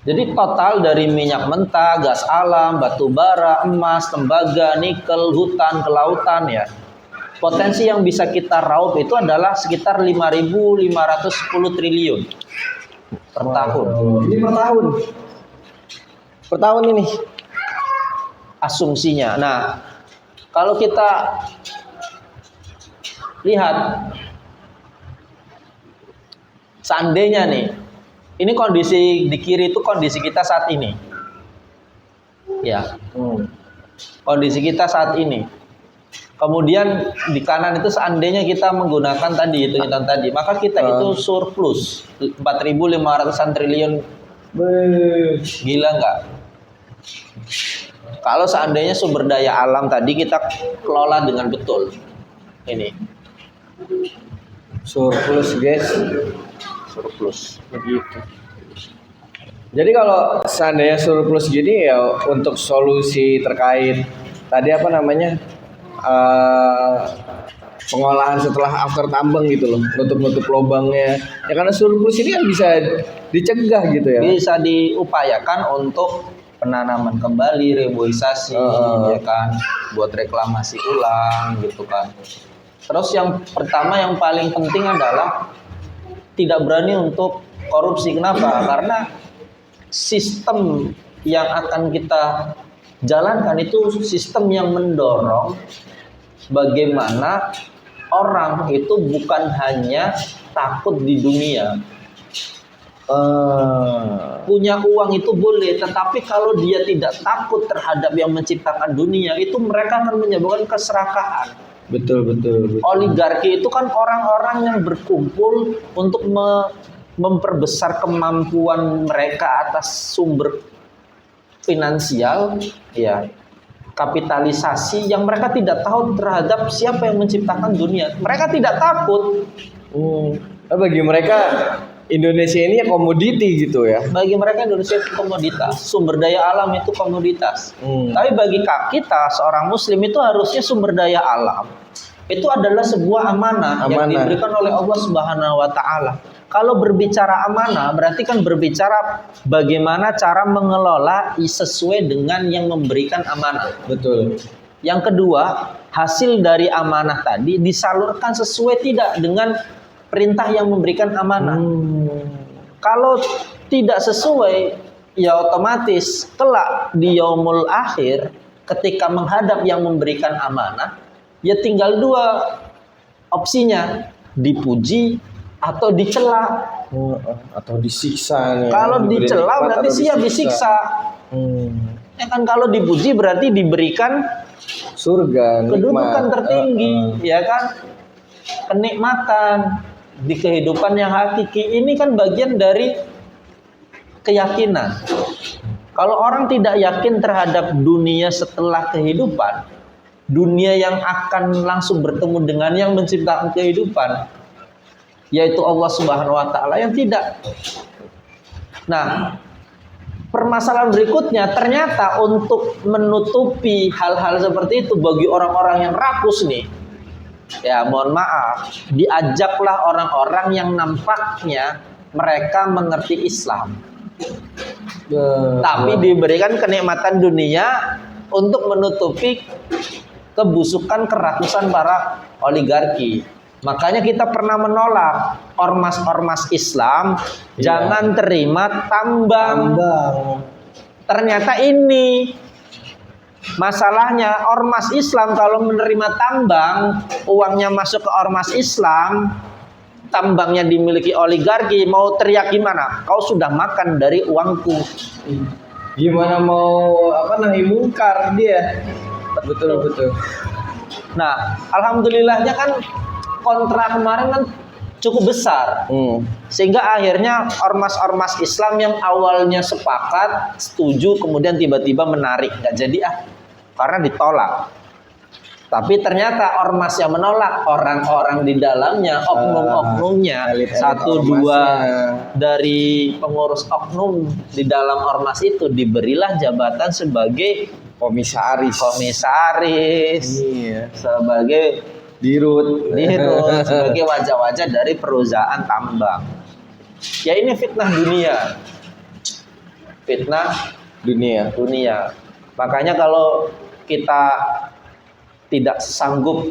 Jadi total dari minyak mentah, gas alam, batu bara, emas, tembaga, nikel, hutan, kelautan ya. Potensi yang bisa kita raup itu adalah sekitar 5.510 triliun per tahun. Ini per tahun. Per tahun ini. Asumsinya. Nah, kalau kita lihat seandainya nih, ini kondisi di kiri itu kondisi kita saat ini. Ya. Kondisi kita saat ini. Kemudian di kanan itu seandainya kita menggunakan tadi hitung-hitungan tadi, maka kita itu surplus 4.500-an triliun. Gila nggak? Kalau seandainya sumber daya alam tadi kita kelola dengan betul. Ini. Surplus, guys. Surplus. Begitu. Jadi kalau seandainya surplus gini ya untuk solusi terkait tadi apa namanya pengolahan setelah after tambang gitu loh, nutup nutup lubangnya. Ya karena surplus ini kan bisa dicegah gitu ya. Bisa diupayakan untuk penanaman kembali, reboisasi, ya kan, buat reklamasi ulang gitu kan. Terus yang pertama yang paling penting adalah tidak berani untuk korupsi. Kenapa? Karena sistem yang akan kita jalankan itu sistem yang mendorong bagaimana orang itu bukan hanya takut di dunia. Punya uang itu boleh, tetapi kalau dia tidak takut terhadap yang menciptakan dunia, itu mereka akan menyebabkan keserakahan. Betul. Oligarki itu kan orang-orang yang berkumpul untuk memperbesar kemampuan mereka atas sumber finansial, ya, kapitalisasi yang mereka tidak tahu terhadap siapa yang menciptakan dunia. Mereka tidak takut. Bagi mereka Indonesia ini ya komoditi gitu ya. Bagi mereka Indonesia itu komoditas, sumber daya alam itu komoditas. Tapi bagi kita seorang muslim itu harusnya sumber daya alam itu adalah sebuah amanah yang diberikan oleh Allah Subhanahu wa taala. Kalau berbicara amanah berarti kan berbicara bagaimana cara mengelola sesuai dengan yang memberikan amanah. Betul. Yang kedua, hasil dari amanah tadi disalurkan sesuai tidak dengan perintah yang memberikan amanah. Kalau tidak sesuai, ya otomatis kelak di yaumul akhir ketika menghadap yang memberikan amanah, ya tinggal dua opsinya, dipuji atau dicela. Atau disiksa nih. Kalau dicela berarti siap disiksa. Ya kan, kalau dipuji berarti diberikan surga, kedudukan tertinggi, ya kan, kenikmatan di kehidupan yang hakiki. Ini kan bagian dari keyakinan. Kalau orang tidak yakin terhadap dunia setelah kehidupan, dunia yang akan langsung bertemu dengan yang menciptakan kehidupan, yaitu Allah Subhanahu wa taala, yang tidak. Nah, permasalahan berikutnya, ternyata untuk menutupi hal-hal seperti itu bagi orang-orang yang rakus nih, ya mohon maaf, diajaklah orang-orang yang nampaknya mereka mengerti Islam, tapi diberikan kenikmatan dunia untuk menutupi kebusukan kerakusan para oligarki. Makanya kita pernah menolak ormas-ormas Islam, jangan terima tambang. Ternyata ini masalahnya, ormas Islam kalau menerima tambang, uangnya masuk ke ormas Islam, tambangnya dimiliki oligarki, mau teriak gimana? Kau sudah makan dari uangku. Gimana mau nahi mungkar dia? Betul. Nah, alhamdulillahnya kan kontra kemarin kan cukup besar, sehingga akhirnya ormas-ormas Islam yang awalnya sepakat, setuju, kemudian tiba-tiba menarik, nggak jadi karena ditolak. Tapi ternyata ormas yang menolak, orang-orang di dalamnya, oknum-oknumnya, satu dua dari pengurus oknum di dalam ormas itu diberilah jabatan sebagai komisaris, iya, sebagai dirut sebagai wajah-wajah dari perusahaan tambang. Ya ini fitnah dunia. Makanya kalau kita tidak sanggup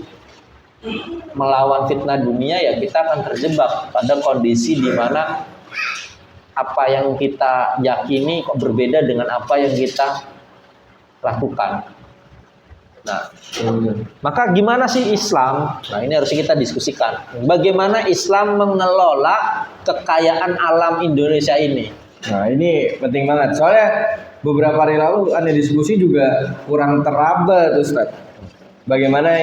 melawan fitnah dunia, ya kita akan terjebak pada kondisi di mana apa yang kita yakini kok berbeda dengan apa yang kita lakukan. Nah, maka gimana sih Islam? Nah, ini harus kita diskusikan. Bagaimana Islam mengelola kekayaan alam Indonesia ini? Nah, ini penting banget. Soalnya beberapa hari lalu ada diskusi juga kurang teraba tuh, Ustaz. Bagaimana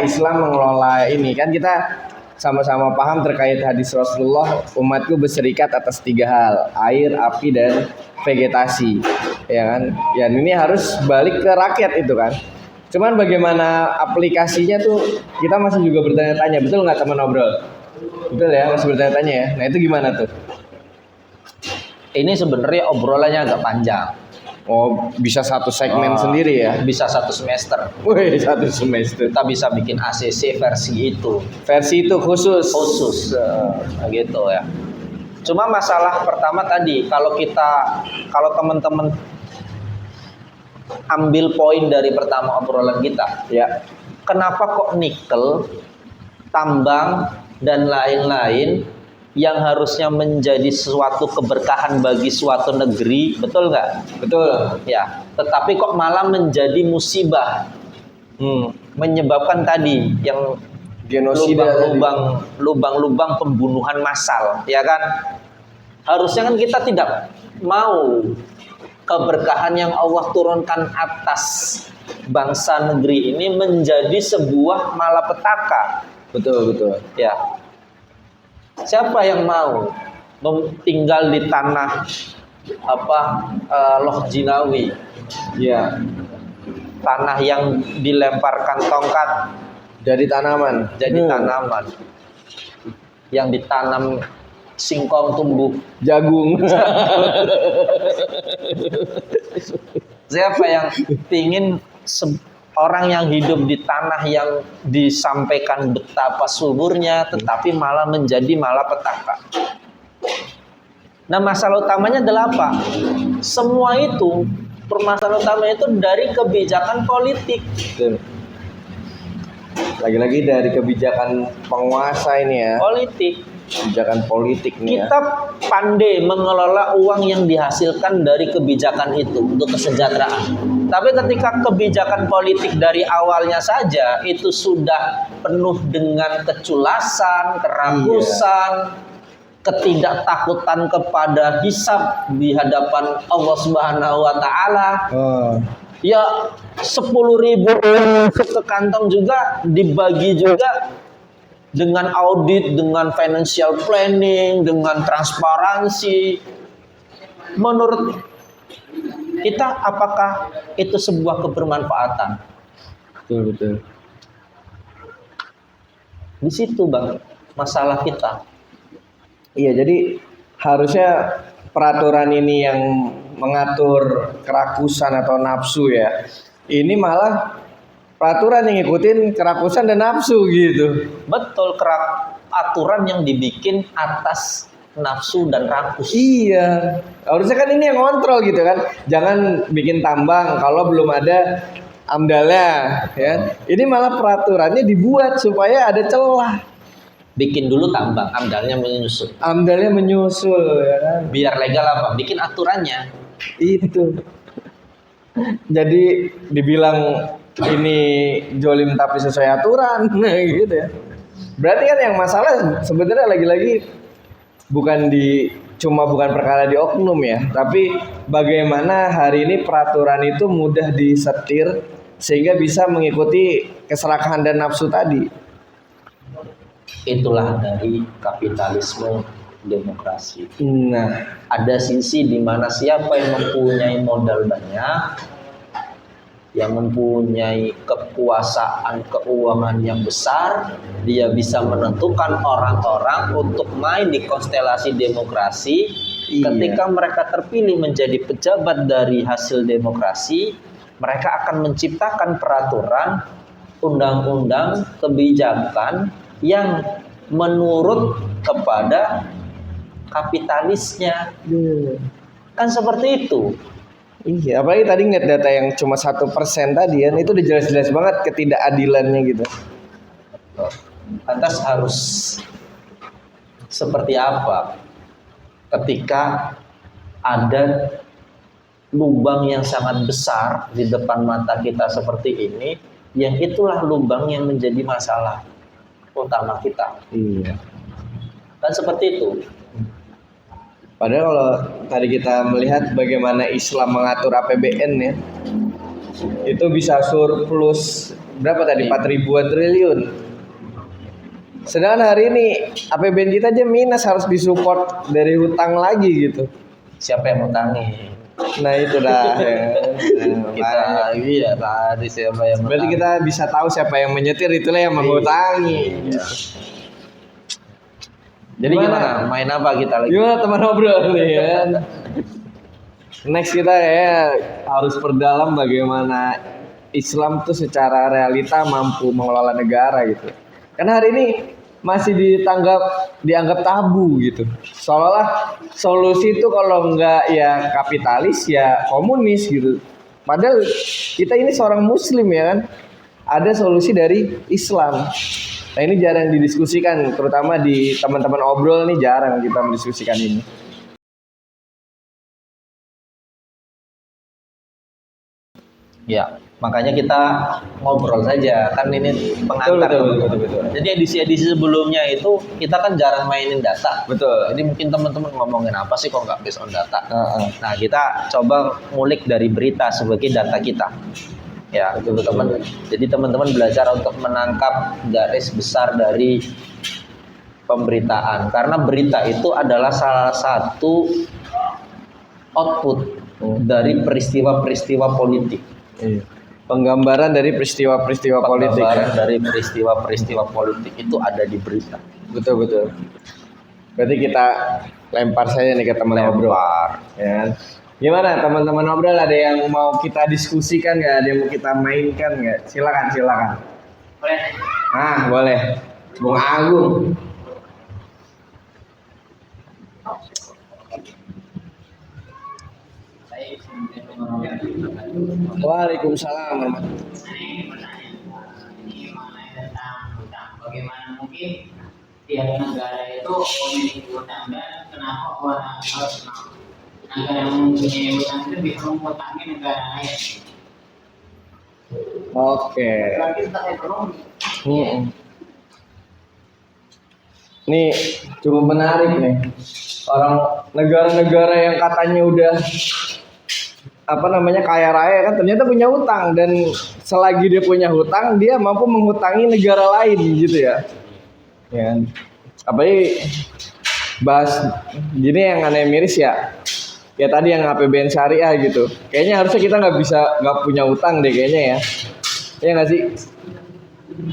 Islam mengelola ini? Kan kita sama-sama paham terkait hadis Rasulullah, umatku berserikat atas 3 hal: air, api, dan vegetasi. Ya kan? Ya ini harus balik ke rakyat itu kan. Cuman bagaimana aplikasinya tuh kita masih juga bertanya-tanya. Betul nggak teman obrol? Betul ya, masih bertanya-tanya ya. Nah itu gimana tuh? Ini sebenarnya obrolannya agak panjang. Oh, bisa satu segmen sendiri ya? Bisa 1 semester. Wih, 1 semester. Kita bisa bikin ACC versi itu. Versi itu khusus. Gitu ya. Cuma masalah pertama tadi, kalau teman-teman ambil poin dari pertama obrolan kita, ya, kenapa kok nikel, tambang dan lain-lain yang harusnya menjadi suatu keberkahan bagi suatu negeri, betul nggak? Betul. Ya, tetapi kok malah menjadi musibah, menyebabkan tadi yang genosida, lubang-lubang pembunuhan massal, ya kan? Harusnya kan kita tidak mau keberkahan yang Allah turunkan atas bangsa negeri ini menjadi sebuah malapetaka. Betul. Ya. Siapa yang mau tinggal di tanah Loh Jinawi? Ya. Tanah yang dilemparkan tongkat jadi tanaman. Yang ditanam singkong tumbuh jagung. Siapa yang ingin orang yang hidup di tanah yang disampaikan betapa suburnya tetapi malah menjadi malapetaka? Nah, masalah utamanya adalah apa? Semua itu, permasalahan utamanya itu dari kebijakan politik. Lagi-lagi dari kebijakan penguasa ini ya. Kebijakan politik nih. Kita pandai mengelola uang yang dihasilkan dari kebijakan itu untuk kesejahteraan. Tapi ketika kebijakan politik dari awalnya saja itu sudah penuh dengan keculasan, kerakusan, ketidaktakutan kepada hisab di hadapan Allah Subhanahu wa taala. Ya 10.000 masuk ke kantong juga dibagi juga dengan audit, dengan financial planning, dengan transparansi. Menurut Kita apakah itu sebuah kebermanfaatan? Betul betul. Di situ Bang masalah kita. Iya, jadi harusnya peraturan ini yang mengatur kerakusan atau nafsu ya. Ini malah peraturan yang ngikutin kerakusan dan nafsu gitu. Betul, aturan yang dibikin atas nafsu dan rakus. Iya, harusnya kan ini yang kontrol gitu kan. Jangan bikin tambang kalau belum ada amdalnya ya. Ini malah peraturannya dibuat supaya ada celah. Bikin dulu tambang, amdalnya menyusul. Amdalnya menyusul ya kan. Biar legal apa? Bikin aturannya. Itu. Jadi dibilang ini jolim tapi sesuai aturan, nah gitu ya. Berarti kan yang masalah sebenarnya lagi-lagi bukan bukan perkara di oknum ya, tapi bagaimana hari ini peraturan itu mudah disetir sehingga bisa mengikuti keserakahan dan nafsu tadi. Itulah dari kapitalisme demokrasi. Nah, Ada sisi di mana siapa yang mempunyai modal banyak, yang mempunyai kekuasaan keuangan yang besar, dia bisa menentukan orang-orang untuk main di konstelasi demokrasi. Iya. Ketika mereka terpilih menjadi pejabat dari hasil demokrasi, mereka akan menciptakan peraturan, undang-undang, kebijakan yang menurut kepada kapitalisnya. Kan seperti itu. iya, apalagi tadi ngeliat data yang cuma 1% tadi kan, itu udah jelas-jelas banget ketidakadilannya gitu. Lantas harus seperti apa ketika ada lubang yang sangat besar di depan mata kita seperti ini, yang itulah lubang yang menjadi masalah utama kita. Iya. Kan seperti itu. Padahal kalau tadi kita melihat bagaimana Islam mengatur APBN ya, itu bisa surplus berapa tadi? 4 ribuan triliun. Sedangkan hari ini APBN kita aja minus, harus disupport dari hutang lagi gitu. Siapa yang ngutangi? Nah itu dah ya. Kita iya tadi siapa yang Berarti kita bisa tahu siapa yang menyetir, itulah yang mengutangi. Iya. Jadi gimana? Main apa kita lagi? Gimana teman ngobrol nih ya? Next kita ya harus perdalam bagaimana Islam tuh secara realita mampu mengelola negara gitu. Karena hari ini masih dianggap tabu gitu. Seolah-olah solusi itu kalau nggak ya kapitalis ya komunis gitu. Padahal kita ini seorang muslim ya kan. Ada solusi dari Islam. Nah ini jarang didiskusikan, terutama di teman-teman obrol nih jarang kita mendiskusikan ini. Ya, makanya kita ngobrol saja kan ini pengantar. Betul. Jadi edisi-edisi sebelumnya itu kita kan jarang mainin data. Betul. Jadi mungkin teman-teman ngomongin apa sih kok nggak based on data. Nah kita coba ngulik dari berita sebagai data kita. Ya, teman-teman. Jadi teman-teman belajar untuk menangkap garis besar dari pemberitaan. Karena berita itu adalah salah satu output dari peristiwa-peristiwa politik. Iya. Penggambaran dari peristiwa-peristiwa politik. Penggambaran dari peristiwa-peristiwa politik itu ada di berita. Betul. Berarti kita lempar saja nih ke teman ngobrol. Ya. Gimana teman-teman ngobrol, ada yang mau kita diskusikan nggak? Ada yang mau kita mainkan nggak? Silakan. Boleh. Boleh. Bung Agung. Waalaikumsalam warahmatullahi. Ini pertanyaan ini mengenai tentang hutang. Bagaimana mungkin tiap negara itu memiliki hutang dan kenapa orang harus negara yang mempunyai hutang itu bisa menghutangi negara lain? Oke. Berarti tentang ekonomi. Ini cukup menarik nih. Orang negara-negara yang katanya udah kaya raya kan ternyata punya hutang, dan selagi dia punya hutang dia mampu menghutangi negara lain gitu ya. Ya kan? Apalagi bahas gini yang aneh miris ya. ya tadi yang APBN syariah gitu. Kayaknya harusnya kita nggak punya hutang deh kayaknya ya. Ya nggak sih?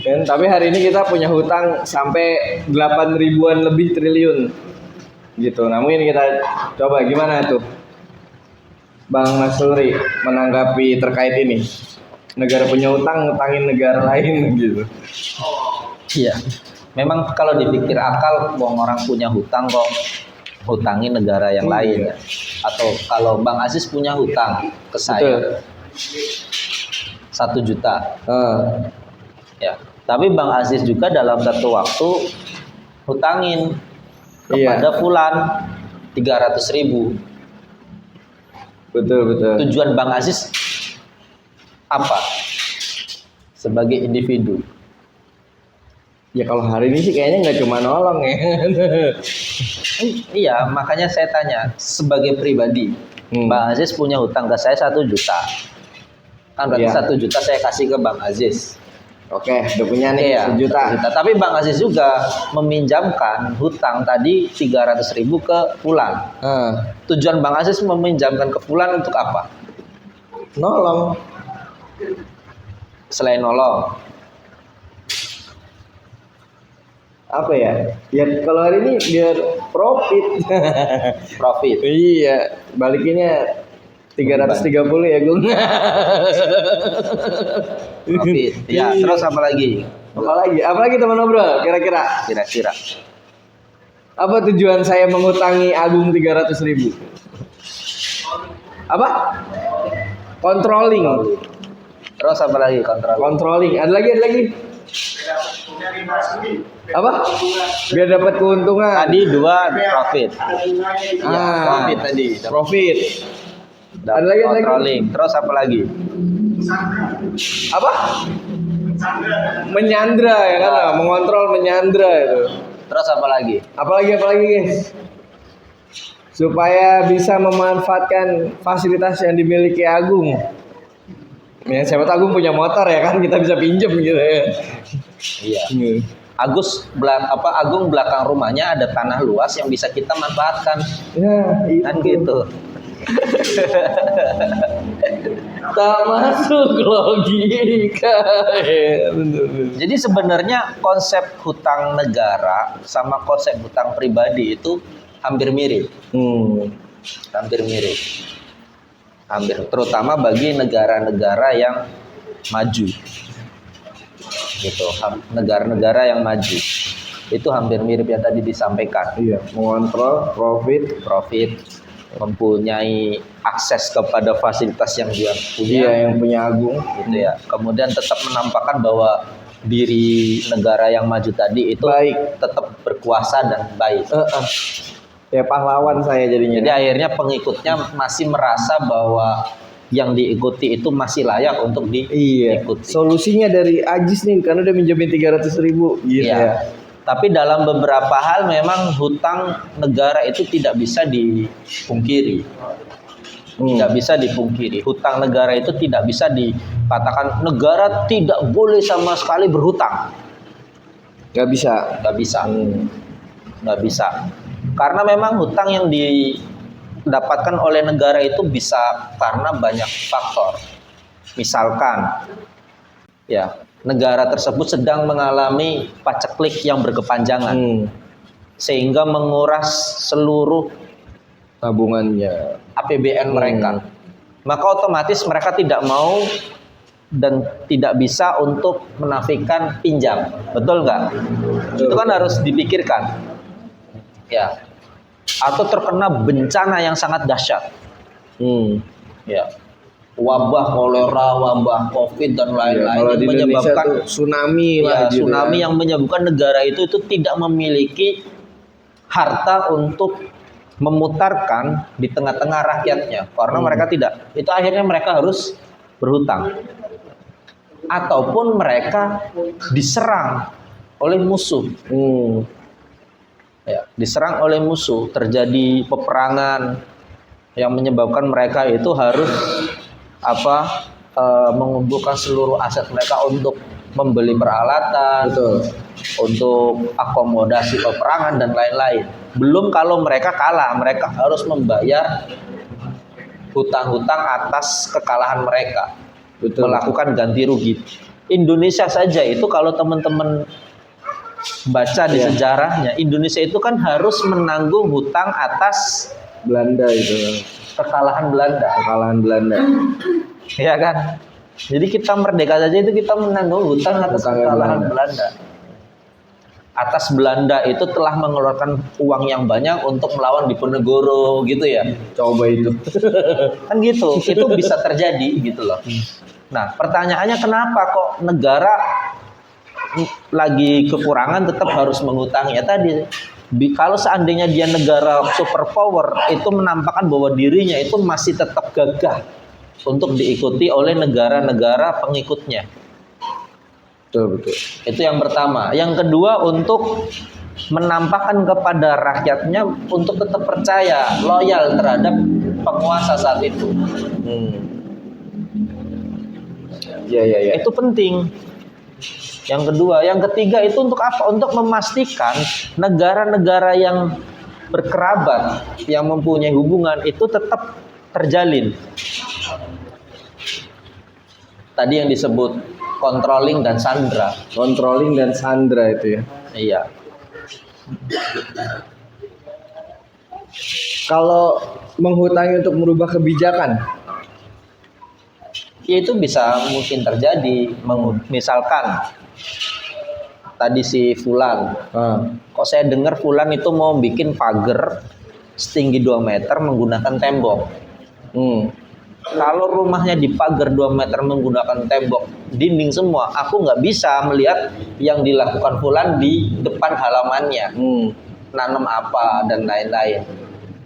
Dan tapi hari ini kita punya hutang sampai 8 ribuan lebih triliun gitu. Nah mungkin kita coba gimana tuh Bang Mas Luri menanggapi terkait ini. Negara punya hutang, ngutangin negara lain gitu. Iya. Memang kalau dipikir akal, orang punya hutang kok hutangin negara yang lain ya. Atau kalau Bang Aziz punya hutang ke saya 1 juta. Ya. Tapi Bang Aziz juga dalam satu waktu hutangin kepada Fulan 300.000. Betul. Tujuan Bang Aziz apa? Sebagai individu. Ya kalau hari ini sih kayaknya nggak cuma nolong ya. Iya, makanya saya tanya sebagai pribadi, Bang Aziz punya hutang ke saya 1 juta. Kan berarti 1 juta saya kasih ke Bang Aziz. Oke, udah punya nih 1 juta. Tapi Bang Aziz juga meminjamkan hutang tadi 300.000 ke Fulan. Tujuan Bang Aziz meminjamkan ke Fulan untuk apa? Nolong. Selain nolong. Apa ya? Ya kalau hari ini biar profit. Profit. Iya, balikinnya 330 ya, Gung. Profit. Ya, terus apa lagi? Apa lagi teman ngobrol? Kira-kira apa tujuan saya mengutangi Agung 300.000? Apa? Controlling. Terus apa lagi? Controlling. Ada lagi. Apa? Biar dapat keuntungan. Tadi 2 profit. Profit tadi. Profit. Ada lagi. Controlling. Terus apa lagi? Apa? Menyandra ya kan? Mengontrol, menyandra itu. Terus apa lagi? Apalagi guys? Supaya bisa memanfaatkan fasilitas yang dimiliki Agung. Ya siapa tahu Agung punya motor ya kan, kita bisa pinjam gitu ya. Iya. Agung belakang rumahnya ada tanah luas yang bisa kita manfaatkan. Ya, kan gitu. Tak masuk logika. Jadi sebenarnya konsep hutang negara sama konsep hutang pribadi itu hampir mirip. Terutama bagi negara-negara yang maju. Gitu, negara-negara yang maju. Itu hampir mirip yang tadi disampaikan. Iya, mengontrol profit, mempunyai akses kepada fasilitas yang dia punya. Iya, yang punya Agung gitu ya. Kemudian tetap menampakkan bahwa diri negara yang maju tadi itu baik, tetap berkuasa dan baik. Ya pahlawan saya jadinya. Jadi akhirnya pengikutnya masih merasa bahwa yang diikuti itu masih layak untuk diikuti. Solusinya dari Ajis nih karena udah minjemin 300.000 gitu ya. Tapi dalam beberapa hal memang hutang negara itu tidak bisa dipungkiri. Tidak bisa dipungkiri. Hutang negara itu tidak bisa dikatakan negara tidak boleh sama sekali berhutang. Nggak bisa. Karena memang hutang yang didapatkan oleh negara itu bisa karena banyak faktor. Misalkan, ya negara tersebut sedang mengalami paceklik yang berkepanjangan, sehingga menguras seluruh tabungannya, APBN mereka. Maka otomatis mereka tidak mau dan tidak bisa untuk menafikan pinjam, betul nggak? Itu kan harus dipikirkan, ya. Atau terkena bencana yang sangat dahsyat, ya, wabah kolera, wabah COVID dan lain-lain yang menyebabkan tsunami, tsunami yang menyebabkan negara itu tidak memiliki harta untuk memutarkan di tengah-tengah rakyatnya, karena mereka tidak. Itu akhirnya mereka harus berhutang, ataupun mereka diserang oleh musuh. Ya, diserang oleh musuh, terjadi peperangan yang menyebabkan mereka itu harus mengumpulkan seluruh aset mereka untuk membeli peralatan, untuk akomodasi peperangan dan lain-lain. Belum kalau mereka kalah, mereka harus membayar hutang-hutang atas kekalahan mereka. Betul. Melakukan ganti rugi. Indonesia saja itu kalau teman-teman baca di Iya. sejarahnya, Indonesia itu kan harus menanggung hutang atas Belanda itu. kekalahan Belanda. Kekalahan Belanda. Ya kan? Jadi kita merdeka saja itu kita menanggung hutang atas Hutang kekalahan Belanda. Belanda. Atas Belanda itu telah mengeluarkan uang yang banyak untuk melawan Diponegoro gitu ya. Coba itu. Kan gitu, itu bisa terjadi gitu loh. Nah, pertanyaannya kenapa kok negara lagi kekurangan tetap harus mengutangi? Ya tadi, kalau seandainya dia negara superpower, itu menampakkan bahwa dirinya itu masih tetap gagah untuk diikuti oleh negara-negara pengikutnya. Betul, betul. Itu yang pertama. Yang kedua, untuk menampakkan kepada rakyatnya untuk tetap percaya, loyal terhadap penguasa saat itu. Iya, iya, iya. Itu penting. Yang kedua, yang ketiga itu untuk apa? Untuk memastikan negara-negara yang berkerabat, yang mempunyai hubungan itu tetap terjalin. Tadi yang disebut controlling dan sandra. Controlling dan sandra itu ya. Iya. Kalau menghutangi untuk merubah kebijakan, Ya itu bisa mungkin terjadi. Misalkan tadi si Fulan, kok saya dengar Fulan itu mau bikin pagar setinggi 2 meter menggunakan tembok. Kalau rumahnya dipagar 2 meter menggunakan tembok dinding semua, aku nggak bisa melihat yang dilakukan Fulan di depan halamannya, nanam apa dan lain-lain.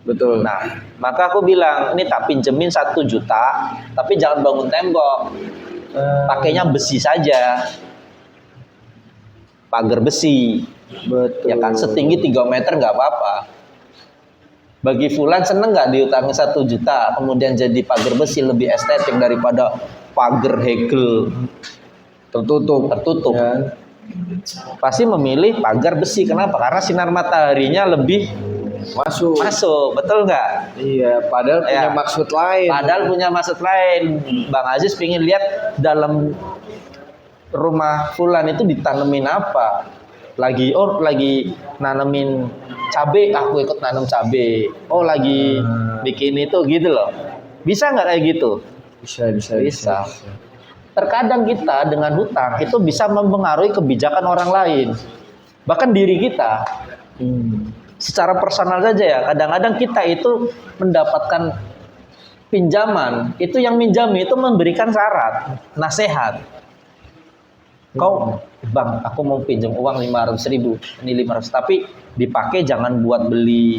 betul. Nah, maka aku bilang, ini tak pinjemin 1 juta, tapi jangan bangun tembok, pakainya besi saja, pagar besi, Betul. ya kan, setinggi 3 meter nggak apa-apa. Bagi Fulan seneng nggak diutangi 1 juta, kemudian jadi pagar besi lebih estetik daripada pagar Hegel tertutup. Ya. Pasti memilih pagar besi. Kenapa? Karena sinar mataharinya lebih Masuk. betul nggak? Iya, padahal punya Ya. maksud lain. Padahal punya maksud lain. Bang Aziz pengen lihat dalam rumah Fulan itu ditanemin apa? Lagi nanemin cabe, aku ikut nanam cabe. Oh, lagi bikin itu gitu loh. Bisa nggak kayak gitu? Bisa. Terkadang kita dengan hutang itu bisa mempengaruhi kebijakan orang lain. Bahkan diri kita. Secara personal saja ya, kadang-kadang kita itu mendapatkan pinjaman, itu yang minjami itu memberikan syarat, nasihat. Kau, bang, aku mau pinjam uang 500.000, ini 500, tapi dipakai jangan buat beli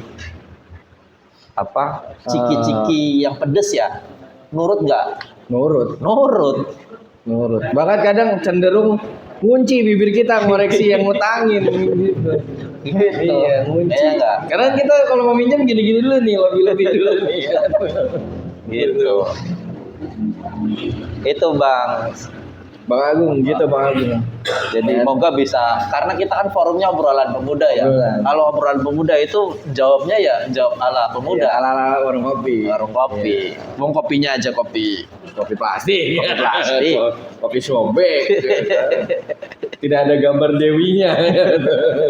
apa ciki-ciki yang pedes ya. Nurut nggak? Nurut. Nurut. Bahkan kadang cenderung ngunci bibir kita ngoreksi yang ngutangin gitu. Gitu. Iya, ngunci. Iya nggak? Karena kita kalau mau minjem gini-gini dulu nih, lebih-lebih dulu nih. Gitu. Itu bang. Bang Agung, gitu Bang Agung. Jadi moga bisa, karena kita kan forumnya obrolan pemuda ya. Obrolan. Kalau obrolan pemuda itu jawabnya ya jawab ala pemuda. Iya, ala-ala warung kopi. Warung kopi. Wong kopinya aja kopi. Kopi plastik. Kopi plastik. Kopi sobek. Tidak ada gambar dewinya.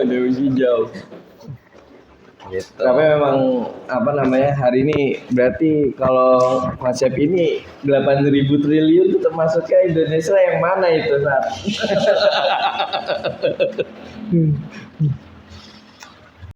Dewi hijau. Gitu. Tapi memang apa namanya hari ini berarti kalau konsep ini 8.000 triliun itu termasuknya Indonesia yang mana itu Sar?